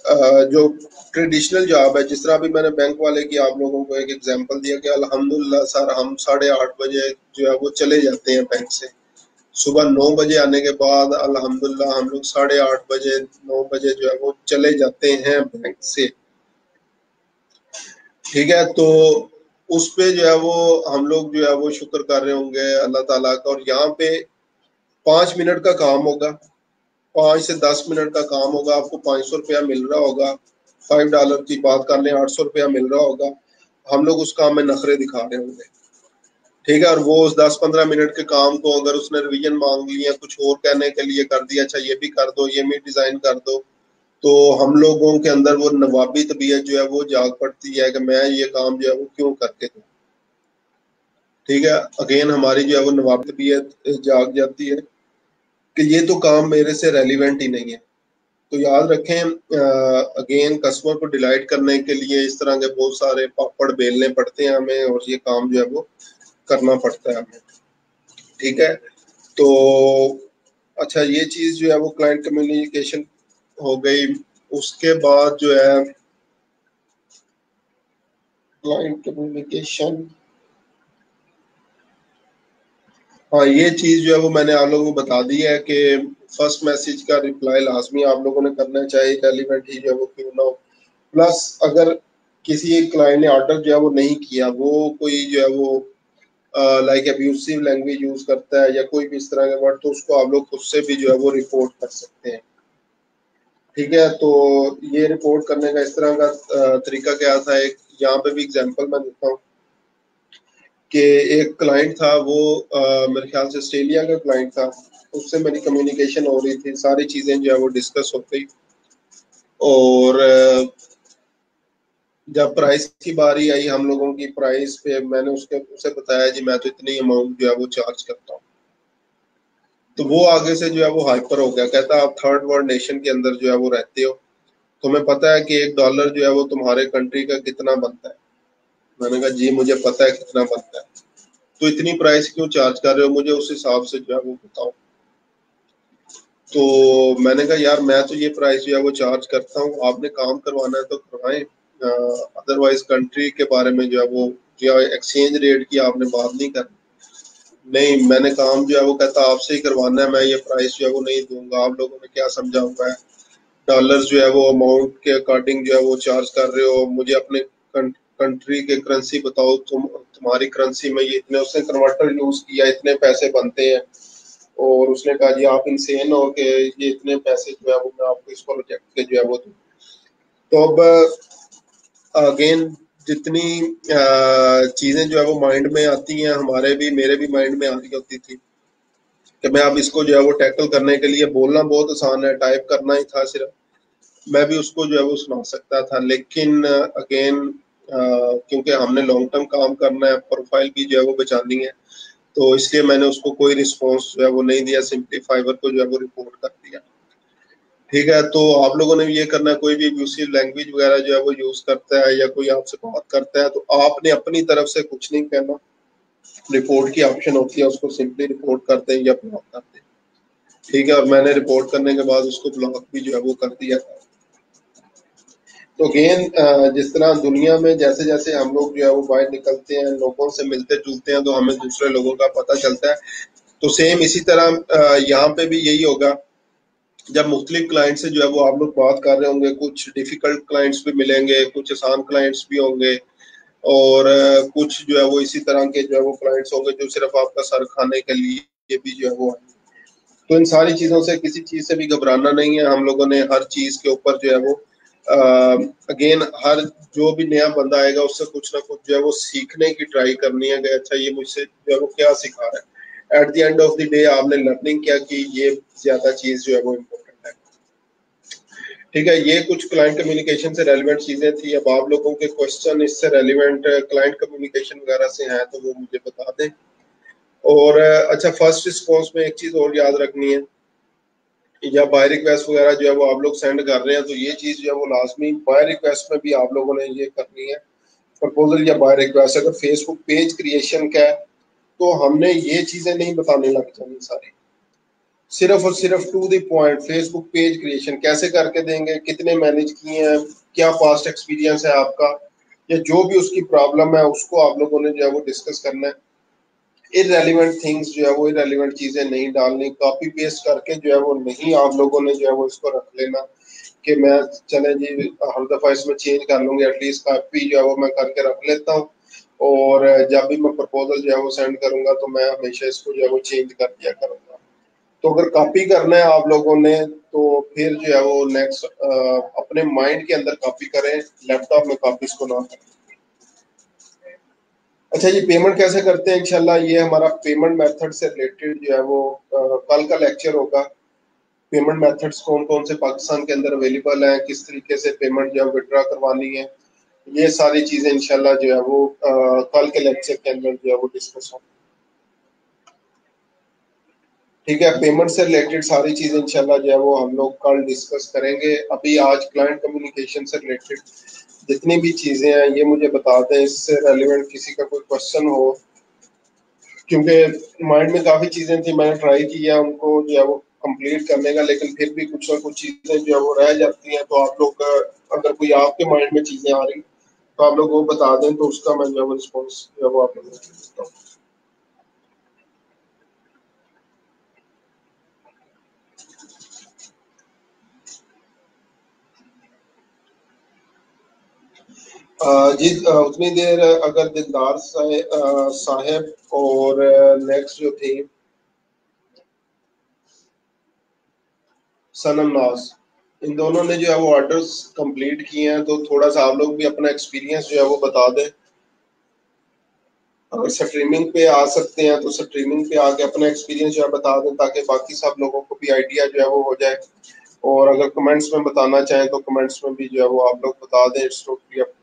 जो ट्रेडिशनल जॉब है, जिस तरह अभी मैंने बैंक वाले की आप लोगों को एक एग्जांपल दिया कि अल्हम्दुलिल्लाह सर हम 8:30 बजे जो है वो चले जाते हैं बैंक से। सुबह 9 बजे आने के बाद अल्हम्दुलिल्लाह हम लोग 8:30 बजे 9 बजे जो है वो चले जाते हैं बैंक से। ठीक है, तो उस पे जो है वो हम लोग जो है वो शुक्र कर रहे होंगे अल्लाह ताला का। और यहाँ पे 5 मिनट का काम होगा, 5 से 10 मिनट का काम होगा, आपको 500 रुपया मिल रहा होगा। $5 की बात कर लें, 800 रुपया मिल रहा होगा। हम लोग उस काम में नखरे दिखा रहे होंगे। ठीक है, और वो उस 10-15 मिनट के काम को अगर उसने रिवीजन मांग लिया, कुछ और कहने के लिए कर दिया, अच्छा ये भी कर दो, ये भी डिजाइन कर दो, तो हम लोगों के अंदर वो नवाबी तबीयत जो है वो जाग पड़ती है कि मैं ये काम जो है वो क्यों करके दूं। ठीक है, अगेन हमारी जो है वो नवाबी तबीयत जाग जाती है कि ये तो काम मेरे से रेलिवेंट ही नहीं है। तो याद रखें, अगेन कस्टमर को डिलाइट करने के लिए इस तरह के बहुत सारे पापड़ बेलने पड़ते हैं हमें, और ये काम जो है वो करना पड़ता है हमें। ठीक है, तो अच्छा ये चीज जो है वो क्लाइंट कम्युनिकेशन हो गई। उसके बाद जो है क्लाइंट कम्युनिकेशन, हाँ ये चीज जो है वो मैंने आप लोगों को बता दी है कि फर्स्ट मैसेज का रिप्लाई लाजमी आप लोगों ने करना चाहिए, रेलिवेंट ही जो है वो क्यों ना हो। प्लस अगर किसी एक क्लाइंट ने ऑर्डर जो है वो नहीं किया, वो कोई जो है वो लाइक अब्यूसिव लैंग्वेज यूज करता है या कोई भी इस तरह के वर्ड, तो उसको आप लोग खुद से भी जो है वो रिपोर्ट कर सकते हैं। ठीक है, तो ये रिपोर्ट करने का इस तरह का तरीका क्या था, एक यहाँ पे भी एग्जांपल मैं देता हूँ कि एक क्लाइंट था, वो मेरे ख्याल से ऑस्ट्रेलिया का क्लाइंट था। उससे मेरी कम्युनिकेशन हो रही थी, सारी चीज़ें जो है वो डिस्कस हो गई। और जब प्राइस की बारी आई हम लोगों की, प्राइस पे मैंने उसे बताया जी मैं तो इतनी अमाउंट जो है वो चार्ज करता हूँ। तो वो आगे से जो है वो हाइपर हो गया, कहता आप थर्ड वर्ल्ड नेशन के अंदर जो है वो रहते हो, तुम्हें पता है कि $1 जो है वो तुम्हारे कंट्री का कितना बनता है। मैंने कहा जी मुझे पता है कितना बनता है, तो इतनी प्राइस क्यों चार्ज कर रहे हो, मुझे उस हिसाब से जो है वो बताओ। तो मैंने कहा यार मैं तो ये प्राइस जो है वो चार्ज करता हूँ, आपने काम करवाना है तो करवाएं, अदरवाइज कंट्री के बारे में जो है वो या एक्सचेंज रेट की आपने बात नहीं करनी। नहीं, मैंने काम जो है वो कहता आपसे ही करवाना है, मैं ये प्राइस जो है वो नहीं दूंगा, आप लोगों ने क्या समझा हुआ है, डॉलर्स जो है वो अमाउंट के अकॉर्डिंग जो है वो चार्ज कर रहे हो, मुझे अपने कंट्री के करेंसी बताओ, तुम्हारी करेंसी में ये इतने, उसने कन्वर्टर यूज किया, इतने पैसे बनते हैं। और उसने कहा जी आप इंसेन हो कि ये इतने पैसे जो है वो मैं आपको इस प्रोजेक्ट के जो है वो दूं। तो अब अगेन जितनी चीजें जो है वो माइंड में आती हैं, हमारे भी मेरे भी माइंड में आ रही होती थी कि मैं अब इसको जो है वो टैकल करने के लिए, बोलना बहुत आसान है, टाइप करना ही था सिर्फ, मैं भी उसको जो है वो सुना सकता था। लेकिन अगेन क्योंकि हमने लॉन्ग टर्म काम करना है, प्रोफाइल भी जो है वो बचानी है, तो इसलिए मैंने उसको कोई रिस्पॉन्स जो है वो नहीं दिया, सिंपली फाइवर को जो है वो रिपोर्ट कर दिया। ठीक है, तो आप लोगों ने भी ये करना है, कोई भी अब्यूसिव लैंग्वेज वगैरह जो है वो यूज करता है या कोई आपसे बात करता है, तो आपने अपनी तरफ से कुछ नहीं कहना। रिपोर्ट की ऑप्शन होती है, उसको सिंपली रिपोर्ट करते हैं या ब्लॉक करते हैं। ठीक है, और मैंने रिपोर्ट करने के बाद उसको ब्लॉक भी जो है वो कर दिया था। तो अगेन जिस तरह दुनिया में जैसे जैसे हम लोग जो है वो बाहर निकलते हैं, लोगों से मिलते जुलते हैं, तो हमें दूसरे लोगों का पता चलता है। तो सेम इसी तरह यहाँ पे भी यही होगा, जब मुख्तलिफ क्लाइंट से जो है वो आप लोग बात कर रहे होंगे, कुछ डिफिकल्ट क्लाइंट्स भी मिलेंगे, कुछ आसान क्लाइंट्स भी होंगे, और कुछ जो है वो इसी तरह के जो है वो क्लाइंट्स होंगे जो सिर्फ आपका सर खाने के लिए भी जो है वो आएंगे। तो इन सारी चीज़ों से किसी चीज़ से भी घबराना नहीं है। हम लोगों ने हर चीज़ के ऊपर जो है वो अगेन हर जो भी नया बंदा आएगा उससे कुछ ना कुछ जो है वो सीखने की ट्राई करनी है कि अच्छा ये मुझसे जो है वो क्या सिखा रहा है। At the end of the day आपने लर्निंग क्या की, ये ज्यादा चीज जो है वो इम्पोर्टेंट है। ठीक है, ये कुछ क्लाइंट कम्युनिकेशन से रेलिवेंट चीजें थी। अब आप लोगों के क्वेश्चन इससे रेलिवेंट क्लाइंट कम्युनिकेशन वगैरह से हैं तो वो मुझे बता दें। और अच्छा फर्स्ट रिस्पॉन्स में एक चीज और याद रखनी है, या बाय रिक्वेस्ट वगैरह जो है वो आप लोग सेंड कर रहे हैं, तो ये चीज जो है वो लाजमी बाय रिक्वेस्ट में भी आप लोगों ने ये करनी है। प्रपोजल या बाय रिक्वेस्ट अगर फेसबुक पेज क्रिएशन का है तो हमने ये चीजें नहीं बताने लग जानी सारी। सिर्फ और सिर्फ to the point Facebook page creation कैसे करके देंगे, कितने मैनेज किए हैं, क्या पास्ट एक्सपीरियंस है आपका, या जो भी उसकी प्रॉब्लम है उसको आप लोगों ने जो है वो डिस्कस करना है। इररेलेवेंट थिंग्स जो है वो इररेलेवेंट चीजें नहीं डालनी, कॉपी पेस्ट करके जो है वो नहीं आप लोगों ने जो है वो इसको रख लेना कि मैं चले जी हर दफा इसमें चेंज कर लूंगी, एटलीस्ट कॉपी जो है वो मैं करके रख लेता हूँ और जब भी मैं प्रपोजल जो है वो सेंड करूंगा तो मैं हमेशा इसको जो है वो चेंज कर दिया करूंगा। तो अगर कॉपी करना है आप लोगों ने तो फिर जो है वो नेक्स्ट अपने माइंड के अंदर कॉपी करें, लैपटॉप में कॉपी इसको ना करें। अच्छा जी, पेमेंट कैसे करते हैं इंशाल्लाह, ये हमारा पेमेंट मेथड से रिलेटेड जो है वो कल का लेक्चर होगा। पेमेंट मेथड्स कौन कौन से पाकिस्तान के अंदर अवेलेबल हैं, किस तरीके से पेमेंट जो है विड्रॉ करवानी है, ये सारी चीजें इंशाल्लाह जो है वो कल के लेक्चर के अंदर जो है वो डिस्कस होंगी। ठीक है, पेमेंट से रिलेटेड सारी चीजें इंशाल्लाह जो है वो हम लोग कल डिस्कस करेंगे। अभी आज क्लाइंट कम्युनिकेशन से रिलेटेड जितनी भी चीजें हैं ये मुझे बता दें, इससे रेलिवेंट किसी का कोई क्वेश्चन हो, क्योंकि माइंड में काफी चीजें थी, मैंने ट्राई किया उनको जो है वो कंप्लीट करने का, लेकिन फिर भी कुछ ना कुछ चीजें जो है वो रह जाती हैं। तो आप लोग अगर कोई आपके माइंड में चीजें आ रही तो आप लोग वो बता दें, तो उसका मैं जो है वो रिस्पॉन्स जो है वो आप लोगों को देता हूँ। जी उतनी देर अगर दिलदार साहेब और नेक्स्ट जो थी सनम नाज, इन दोनों ने जो है वो ऑर्डर्स कंप्लीट किए हैं, तो थोड़ा सा आप लोग भी अपना एक्सपीरियंस जो है वो बता दें। अगर स्ट्रीमिंग पे आ सकते हैं तो स्ट्रीमिंग पे आके अपना एक्सपीरियंस जो है बता दें, ताकि बाकी सब लोगों को भी आइडिया जो है वो हो जाए। और अगर कमेंट्स में बताना चाहें तो कमेंट्स में भी जो है वो आप लोग बता दें। It's totally up.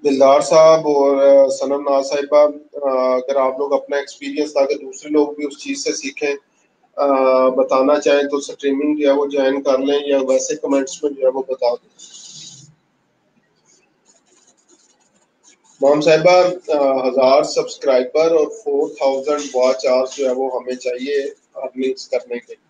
दिलदार साहब और सनम नाज साहिबा, अगर आप लोग अपना एक्सपीरियंस ताकि दूसरे लोग भी उस चीज़ से सीखें बताना चाहें तो स्ट्रीमिंग जो है वो ज्वाइन कर लें, या वैसे कमेंट्स में जो है वो बता दें। मोम साहिबा, 1000 सब्सक्राइबर और 4000 वॉच आवर्स जो है वो हमें चाहिए अर्निंग्स करने के।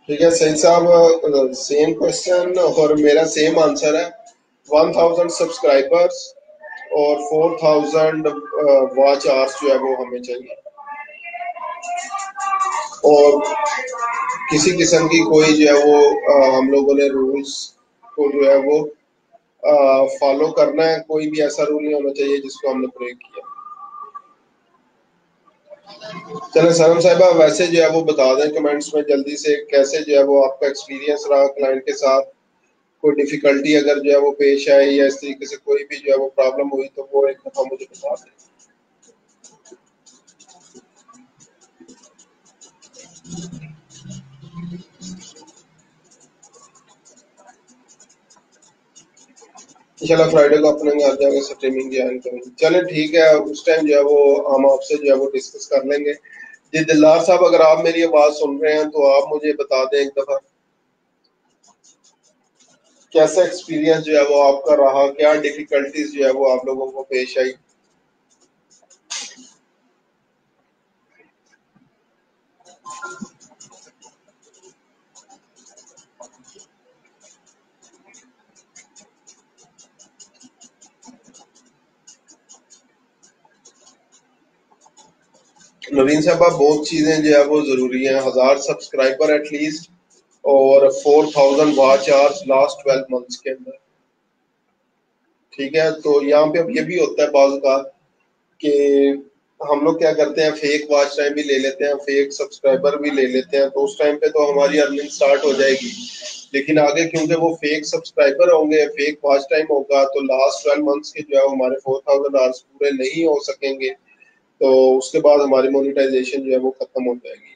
ठीक है सही साहब, सेम क्वेश्चन और मेरा सेम आंसर है। 1000 सब्सक्राइबर्स और 4000 वॉच आवर्स जो है वो हमें चाहिए। और किसी किस्म की कोई जो है वो हम लोगों ने रूल्स को जो है वो फॉलो करना है, कोई भी ऐसा रूल नहीं होना चाहिए जिसको हमने ब्रेक किया। चलो सनम साहिबा, वैसे जो है वो बता दें कमेंट्स में जल्दी से, कैसे जो है वो आपका एक्सपीरियंस रहा क्लाइंट के साथ, कोई डिफिकल्टी अगर जो है वो पेश आई या इस तरीके से कोई भी जो है वो प्रॉब्लम हुई तो वो एक दफा मुझे बता दें। इंशाल्लाह फ्राइडे को अपने घर जाके स्ट्रीमिंग ज्वाइन करेंगे। चले ठीक है, उस टाइम जो है वो हम आपसे जो है वो डिस्कस कर लेंगे। जी दिलदार साहब, अगर आप मेरी आवाज सुन रहे हैं तो आप मुझे बता दें एक दफा कैसा एक्सपीरियंस जो है वो आपका रहा, क्या डिफिकल्टीज जो है वो आप लोगों को पेश आई। नवीन साहब, बहुत चीजें जो है वो जरूरी हैं। 1000 सब्सक्राइबर एटलीस्ट और 4000 वॉच आवर्स लास्ट 12 मंथ्स के अंदर। ठीक है, तो यहाँ पे अब ये भी होता है बाज़ का कि हम लोग क्या करते हैं, फेक वॉच टाइम भी ले लेते हैं, फेक सब्सक्राइबर भी ले लेते हैं, तो उस टाइम पे तो हमारी अर्निंग स्टार्ट हो जाएगी। लेकिन आगे क्योंकि वो फेक सब्सक्राइबर होंगे, फेक वॉच टाइम होगा, तो लास्ट 12 मंथ्स के जो है हमारे 4000 आवर्स पूरे नहीं हो सकेंगे, तो उसके बाद हमारी मोनेटाइजेशन जो है वो खत्म हो जाएगी।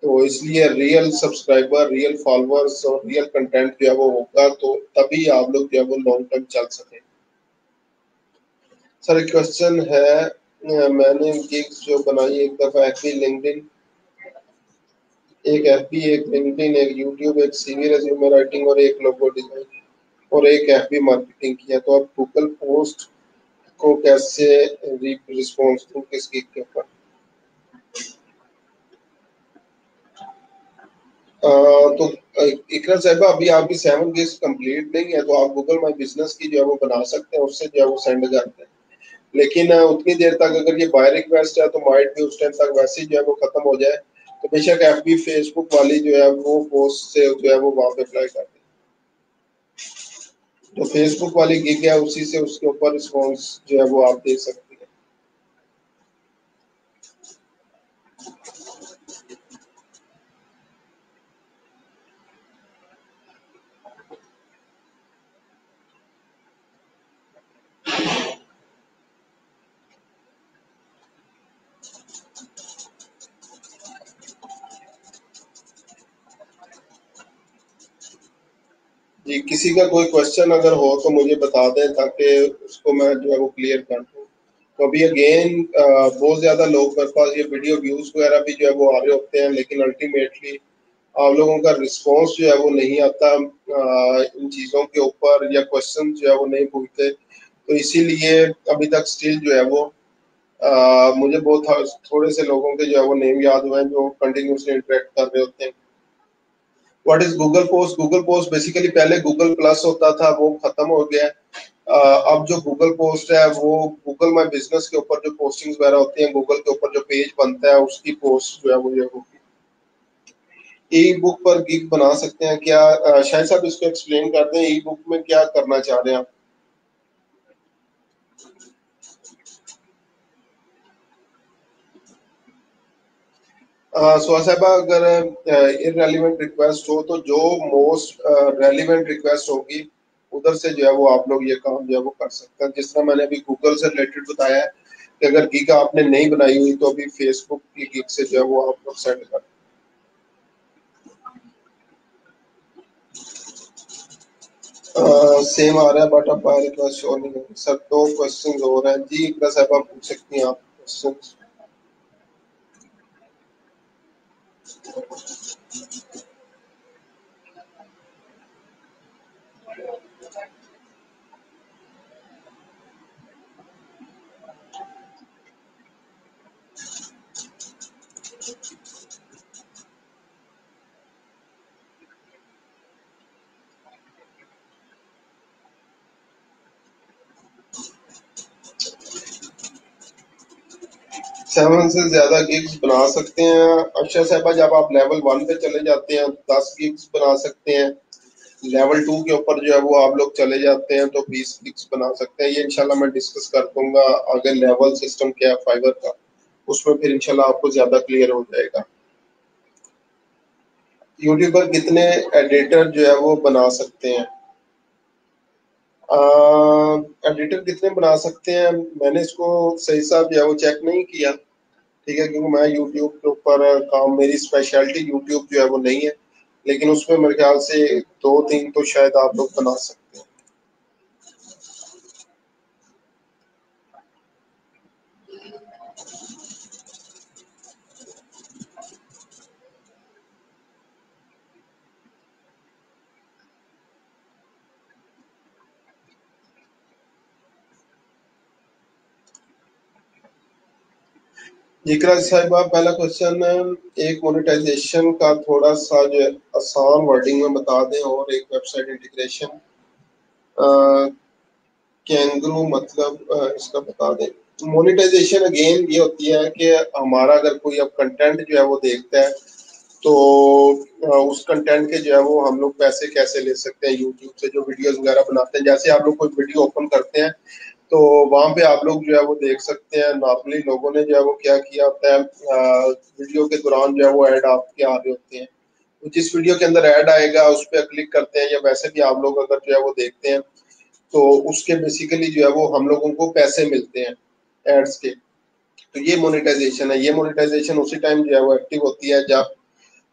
तो इसलिए रियल सब्सक्राइबर, रियल फॉलोअर्स और रियल कंटेंट जो है वो होगा, तो तभी आप लोग जो है वो लॉन्ग टर्म चल सकें। सर एक क्वेश्चन है, मैंने गिग्स जो बनाई एक दफा एफबी लिंक्डइन एक एफबी, एक लिंक्डइन, एक यूट्यूब, एक सीवी रेज्यूमे राइटिंग और एक लोगो डिजाइन और एक एफबी मार्केटिंग किया। तो आप गूगल पोस्ट को कैसे रिस्पॉन्स दूं किस गिग के ऊपर? तो इकरा साहिबा अभी आपकी 7 गिग्स कंप्लीट नहीं है, तो आप गूगल माई बिजनेस की जो है वो बना सकते हैं, उससे जो है वो सेंड करते हैं। लेकिन उतनी देर तक अगर ये बाय रिक्वेस्ट है तो माइट भी उस टाइम तक वैसे ही जो है वो खत्म हो जाए। तो बेशक एफबी फेसबुक वाली जो है वो पोस्ट से जो है वो वहां पे अप्लाई कर दें। तो फेसबुक वाली गिग है, उसी से उसके ऊपर रिस्पॉन्स जो है वो आप दे सकते हैं। जी, किसी का कोई क्वेश्चन अगर हो तो मुझे बता दें ताकि उसको मैं जो है वो क्लियर कर दूँ। तो अभी अगेन बहुत ज़्यादा लोग मेरे पास ये वीडियो व्यूज़ वगैरह भी जो है वो आ रहे होते हैं, लेकिन अल्टीमेटली आप लोगों का रिस्पॉन्स जो है वो नहीं आता इन चीज़ों के ऊपर, या क्वेश्चन जो है वो नहीं पूछते। तो इसीलिए अभी तक स्टिल जो है वो मुझे बहुत थोड़े से लोगों के जो है वो नेम याद हुए हैं जो कंटिन्यूसली इंटरेक्ट कर रहे होते हैं। What is Google post? Google post basically पहले गूगल प्लस होता था, वो खत्म हो गया है। अब जो गूगल पोस्ट है वो गूगल माई बिजनेस के ऊपर जो पोस्टिंग्स वगैरह होती हैं, गूगल के ऊपर जो पेज बनता है उसकी पोस्ट जो है वो ये होगी। ई बुक पर गिग बना सकते हैं क्या? शायद साहब इसको एक्सप्लेन कर दें, ई बुक में क्या करना चाह रहे हैं आप? सुहा साहबा, अगर इरेलीवेंट रिक्वेस्ट हो तो जो मोस्ट रेलिवेंट रिक्वेस्ट होगी उधर से जो है वो आप लोग ये काम जो है वो कर सकते हैं। जिस तरह मैंने अभी गूगल से रिलेटेड बताया है कि अगर गिग आपने नहीं बनाई हुई तो अभी फेसबुक की गिग से जो है वो आप लोग सेंड कर। सेम आ रहा है बट अब बाय रिक्वेस्ट शो नहीं है सर। 2 क्वेश्चन हो रहे हैं जी, इकरा साहब आप पूछ सकती हैं आप क्वेश्चन। 7 से ज्यादा गिग्स बना सकते हैं। अच्छा साहबा, जब आप लेवल 1 पे चले जाते हैं 10 गिग्स बना सकते हैं। लेवल 2 के ऊपर जो है वो आप लोग चले जाते हैं तो 20 गिग्स बना सकते हैं। ये इंशाल्लाह मैं डिस्कस कर दूंगा आगे लेवल सिस्टम क्या है फाइबर का, उसमें फिर इंशाल्लाह आपको ज्यादा क्लियर हो जाएगा। यूट्यूबर कितने एडिटर जो है वो बना सकते हैं? एडिटर कितने बना सकते हैं, मैंने इसको सही साहब जो है वो चेक नहीं किया। ठीक है, क्योंकि मैं यूट्यूब के ऊपर काम, मेरी स्पेशलिटी यूट्यूब जो है वो नहीं है, लेकिन उसमें मेरे ख्याल से 2-3 तो शायद आप लोग बना सकते हैं। इकरा साहिबा, पहला क्वेश्चन, एक मोनेटाइजेशन का थोड़ा सा जो है आसान वर्डिंग में बता दें, और एक वेबसाइट इंटीग्रेशन कैंगरू मतलब इसका बता दें। मोनेटाइजेशन अगेन ये होती है कि हमारा अगर कोई अब कंटेंट जो है वो देखता है तो उस कंटेंट के जो है वो हम लोग पैसे कैसे ले सकते हैं यूट्यूब से, जो वीडियोस वगैरह बनाते हैं। जैसे आप लोग कोई वीडियो ओपन करते हैं तो वहां पे आप लोग जो है वो देख सकते हैं नॉर्मली लोगों ने जो है वो क्या किया होता है, वीडियो के दौरान जो है वो ऐड आपके आ रहे होते हैं। तो जिस वीडियो के अंदर ऐड आएगा उस पर क्लिक करते हैं, या वैसे भी आप लोग अगर जो है वो देखते हैं तो उसके बेसिकली जो है वो हम लोगों को पैसे मिलते हैं एड्स के। तो ये मोनेटाइजेशन है। ये मोनेटाइजेशन उसी टाइम जो है वो एक्टिव होती है जब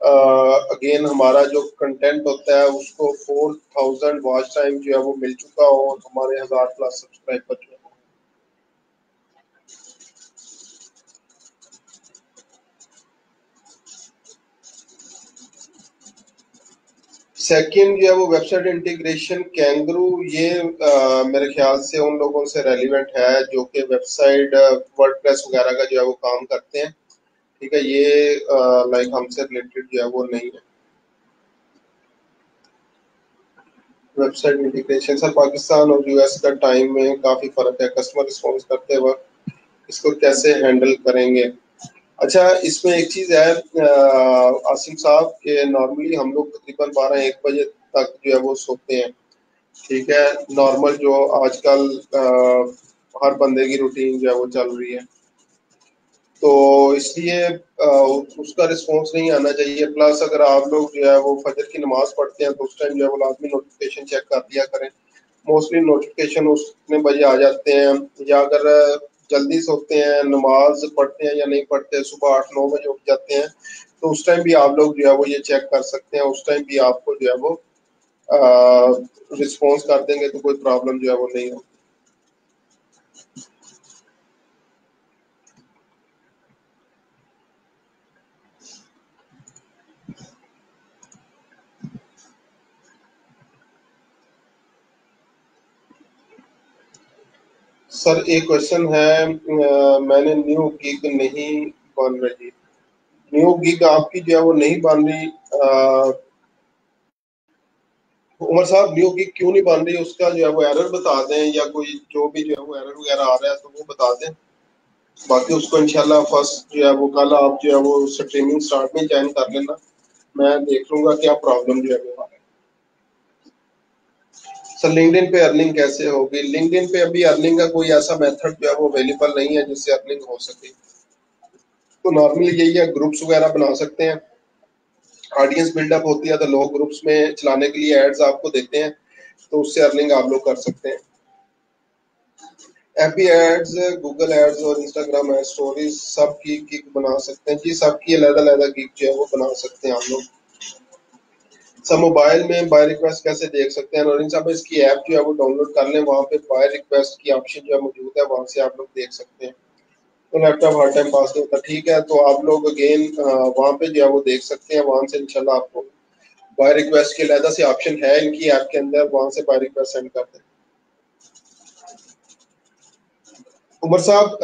अगेन हमारा जो कंटेंट होता है उसको 4000 वॉच टाइम जो है वो मिल चुका हो और हमारे 1000+ सब्सक्राइबर जो है। सेकंड जो है वो वेबसाइट इंटीग्रेशन कैंगरू, ये मेरे ख्याल से उन लोगों से रेलिवेंट है जो कि वेबसाइट वर्डप्रेस वगैरह का जो है वो काम करते हैं। ठीक है, ये लाइक हमसे रिलेटेड जो है वो नहीं है। वेबसाइट इंटीग्रेशन सर, पाकिस्तान और यूएस का टाइम में काफ़ी फ़र्क है, कस्टमर रिस्पॉन्स करते वक्त इसको कैसे हैंडल करेंगे? अच्छा, इसमें एक चीज़ है आसिम साहब कि नॉर्मली हम लोग तकरीबन 12-1 बजे तक जो है वो सोते हैं। ठीक है, नॉर्मल जो आजकल हर बंदे की रूटीन जो है वो चल रही है, तो इसलिए उसका रिस्पॉन्स नहीं आना चाहिए। प्लस अगर आप लोग जो है वो फजर की नमाज पढ़ते हैं तो उस टाइम जो है वो लाजमी नोटिफिकेशन चेक कर दिया करें। मोस्टली नोटिफिकेशन उतने बजे आ जाते हैं, या अगर जल्दी सोते हैं, नमाज पढ़ते हैं या नहीं पढ़ते, सुबह 8-9 बजे उठ जाते हैं, तो उस टाइम भी आप लोग जो है वो ये चेक कर सकते हैं। उस टाइम भी आपको जो है वो रिस्पॉन्स कर देंगे तो कोई प्रॉब्लम जो है वो नहीं होगी। सर एक क्वेश्चन है, मैंने न्यू गिग नहीं बन रही, न्यू गिग आपकी जो है वो नहीं बन रही, उमर साहब न्यू गिग क्यों नहीं बन रही, उसका जो है वो एरर बता दें, या कोई जो भी जो है वो एरर वगैरह आ रहा है तो वो बता दें। बाकी उसको इंशाल्लाह फर्स्ट जो है वो कल आप जो है वो स्ट्रीमिंग स्टार्ट में ज्वाइन कर लेना, मैं देख लूंगा क्या प्रॉब्लम जो है वो आ रहा है। सर लिंक्डइन पे अर्निंग कैसे होगी? लिंक्डइन पे अभी अर्निंग का कोई ऐसा मेथड जो है वो अवेलेबल नहीं है जिससे अर्निंग हो सके। तो नॉर्मली यही है, ग्रुप्स वगैरह बना सकते हैं, ऑडियंस बिल्डअप होती है तो लोग ग्रुप्स में चलाने के लिए एड्स आपको देते हैं, तो उससे अर्निंग आप लोग कर सकते हैं। एफबी एड्स, गूगल एड्स और इंस्टाग्राम एड स्टोरीज सबकी गिग बना सकते हैं जी, सबकी अलग-अलग गिग जो है वो बना सकते हैं आप लोग। सब मोबाइल में बाय रिक्वेस्ट कैसे देख सकते हैं? नौरीन साहब इसकी ऐप जो है वो डाउनलोड कर लें, वहाँ पे बाय रिक्वेस्ट की ऑप्शन जो है मौजूद है, वहाँ से आप लोग देख सकते हैं। तो लैपटॉप हर टाइम पास नहीं होता, ठीक है, तो आप लोग अगेन वहाँ पे जो है वो देख सकते हैं, वहाँ से इंशाल्लाह आपको बाय रिक्वेस्ट के अलग से ऑप्शन है इनकी ऐप के अंदर, वहाँ से बाय रिक्वेस्ट सेंड कर दें। उमर साहब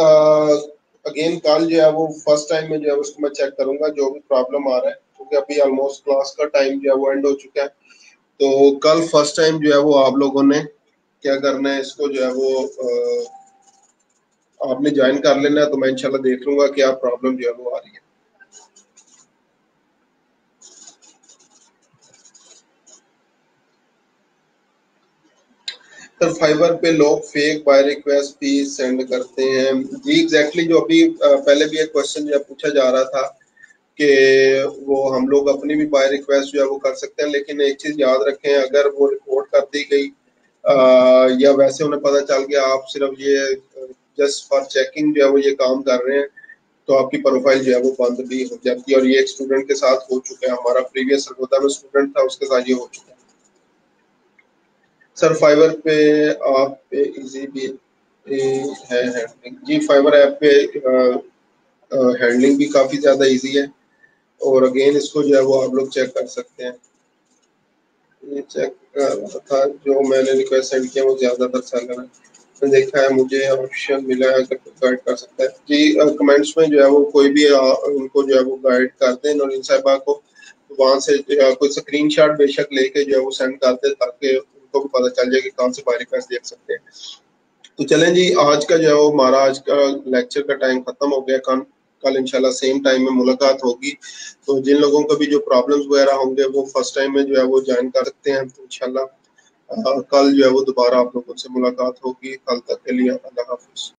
अगेन कल जो है वो फर्स्ट टाइम में जो है उसको मैं चेक करूंगा जो भी प्रॉब्लम आ रहा है, क्योंकि अभी ऑलमोस्ट क्लास का टाइम जो है वो एंड हो चुका है, तो कल फर्स्ट टाइम जो है वो आप लोगों ने क्या करना है, इसको जो है वो आपने ज्वाइन कर लेना है, तो मैं इंशाल्लाह देख लूंगा क्या प्रॉब्लम जो है वो आ रही है। सर फाइवर पे लोग फेक बाय रिक्वेस्ट भी सेंड करते हैं जी, एग्जैक्टली जो अभी पहले भी एक क्वेश्चन जो पूछा जा रहा था कि वो हम लोग अपनी भी बाय रिक्वेस्ट जो है वो कर सकते हैं, लेकिन एक चीज याद रखें, अगर वो रिपोर्ट कर दी गई या वैसे उन्हें पता चल गया आप सिर्फ ये जस्ट फॉर चेकिंग जो है वो ये काम कर रहे हैं, तो आपकी प्रोफाइल जो है वो बंद भी हो जाती है। और ये एक स्टूडेंट के साथ हो चुका है, हमारा प्रीवियस सरगोदा में स्टूडेंट था, उसके साथ ये हो चुका है। सर फाइवर पे आप पे इजी भी है हैंडलिंग जी, फाइवर ऐप पे हैंडलिंग भी काफ़ी ज़्यादा इजी है, और अगेन इसको जो है वो आप लोग चेक कर सकते हैं। ये चेक कर रहा था, जो मैंने रिक्वेस्ट सेंड किया वो ज़्यादातर सेलर है, मैंने देखा है, मुझे ऑप्शन मिला है अगर गाइड कर सकता है जी, कमेंट्स में जो है वो कोई भी उनको जो है वो गाइड कर दें नौरीन साहिबा को, तो वहाँ से कोई स्क्रीनशॉट बेशक लेके जो है वो सेंड कर दे, ताकि उनको भी पता चल जाए कि कौन से बाय रिक्वेस्ट देख सकते हैं। तो चलें जी, आज का जो है वो हमारा आज का लेक्चर का टाइम खत्म हो गया, कल इंशाल्लाह सेम टाइम में मुलाकात होगी, तो जिन लोगों को भी जो प्रॉब्लम्स वगैरह होंगे वो फर्स्ट टाइम में जो है वो ज्वाइन कर सकते हैं, तो इंशाल्लाह कल जो है वो दोबारा आप लोगों से मुलाकात होगी। कल तक के लिए अल्लाह हाफिज।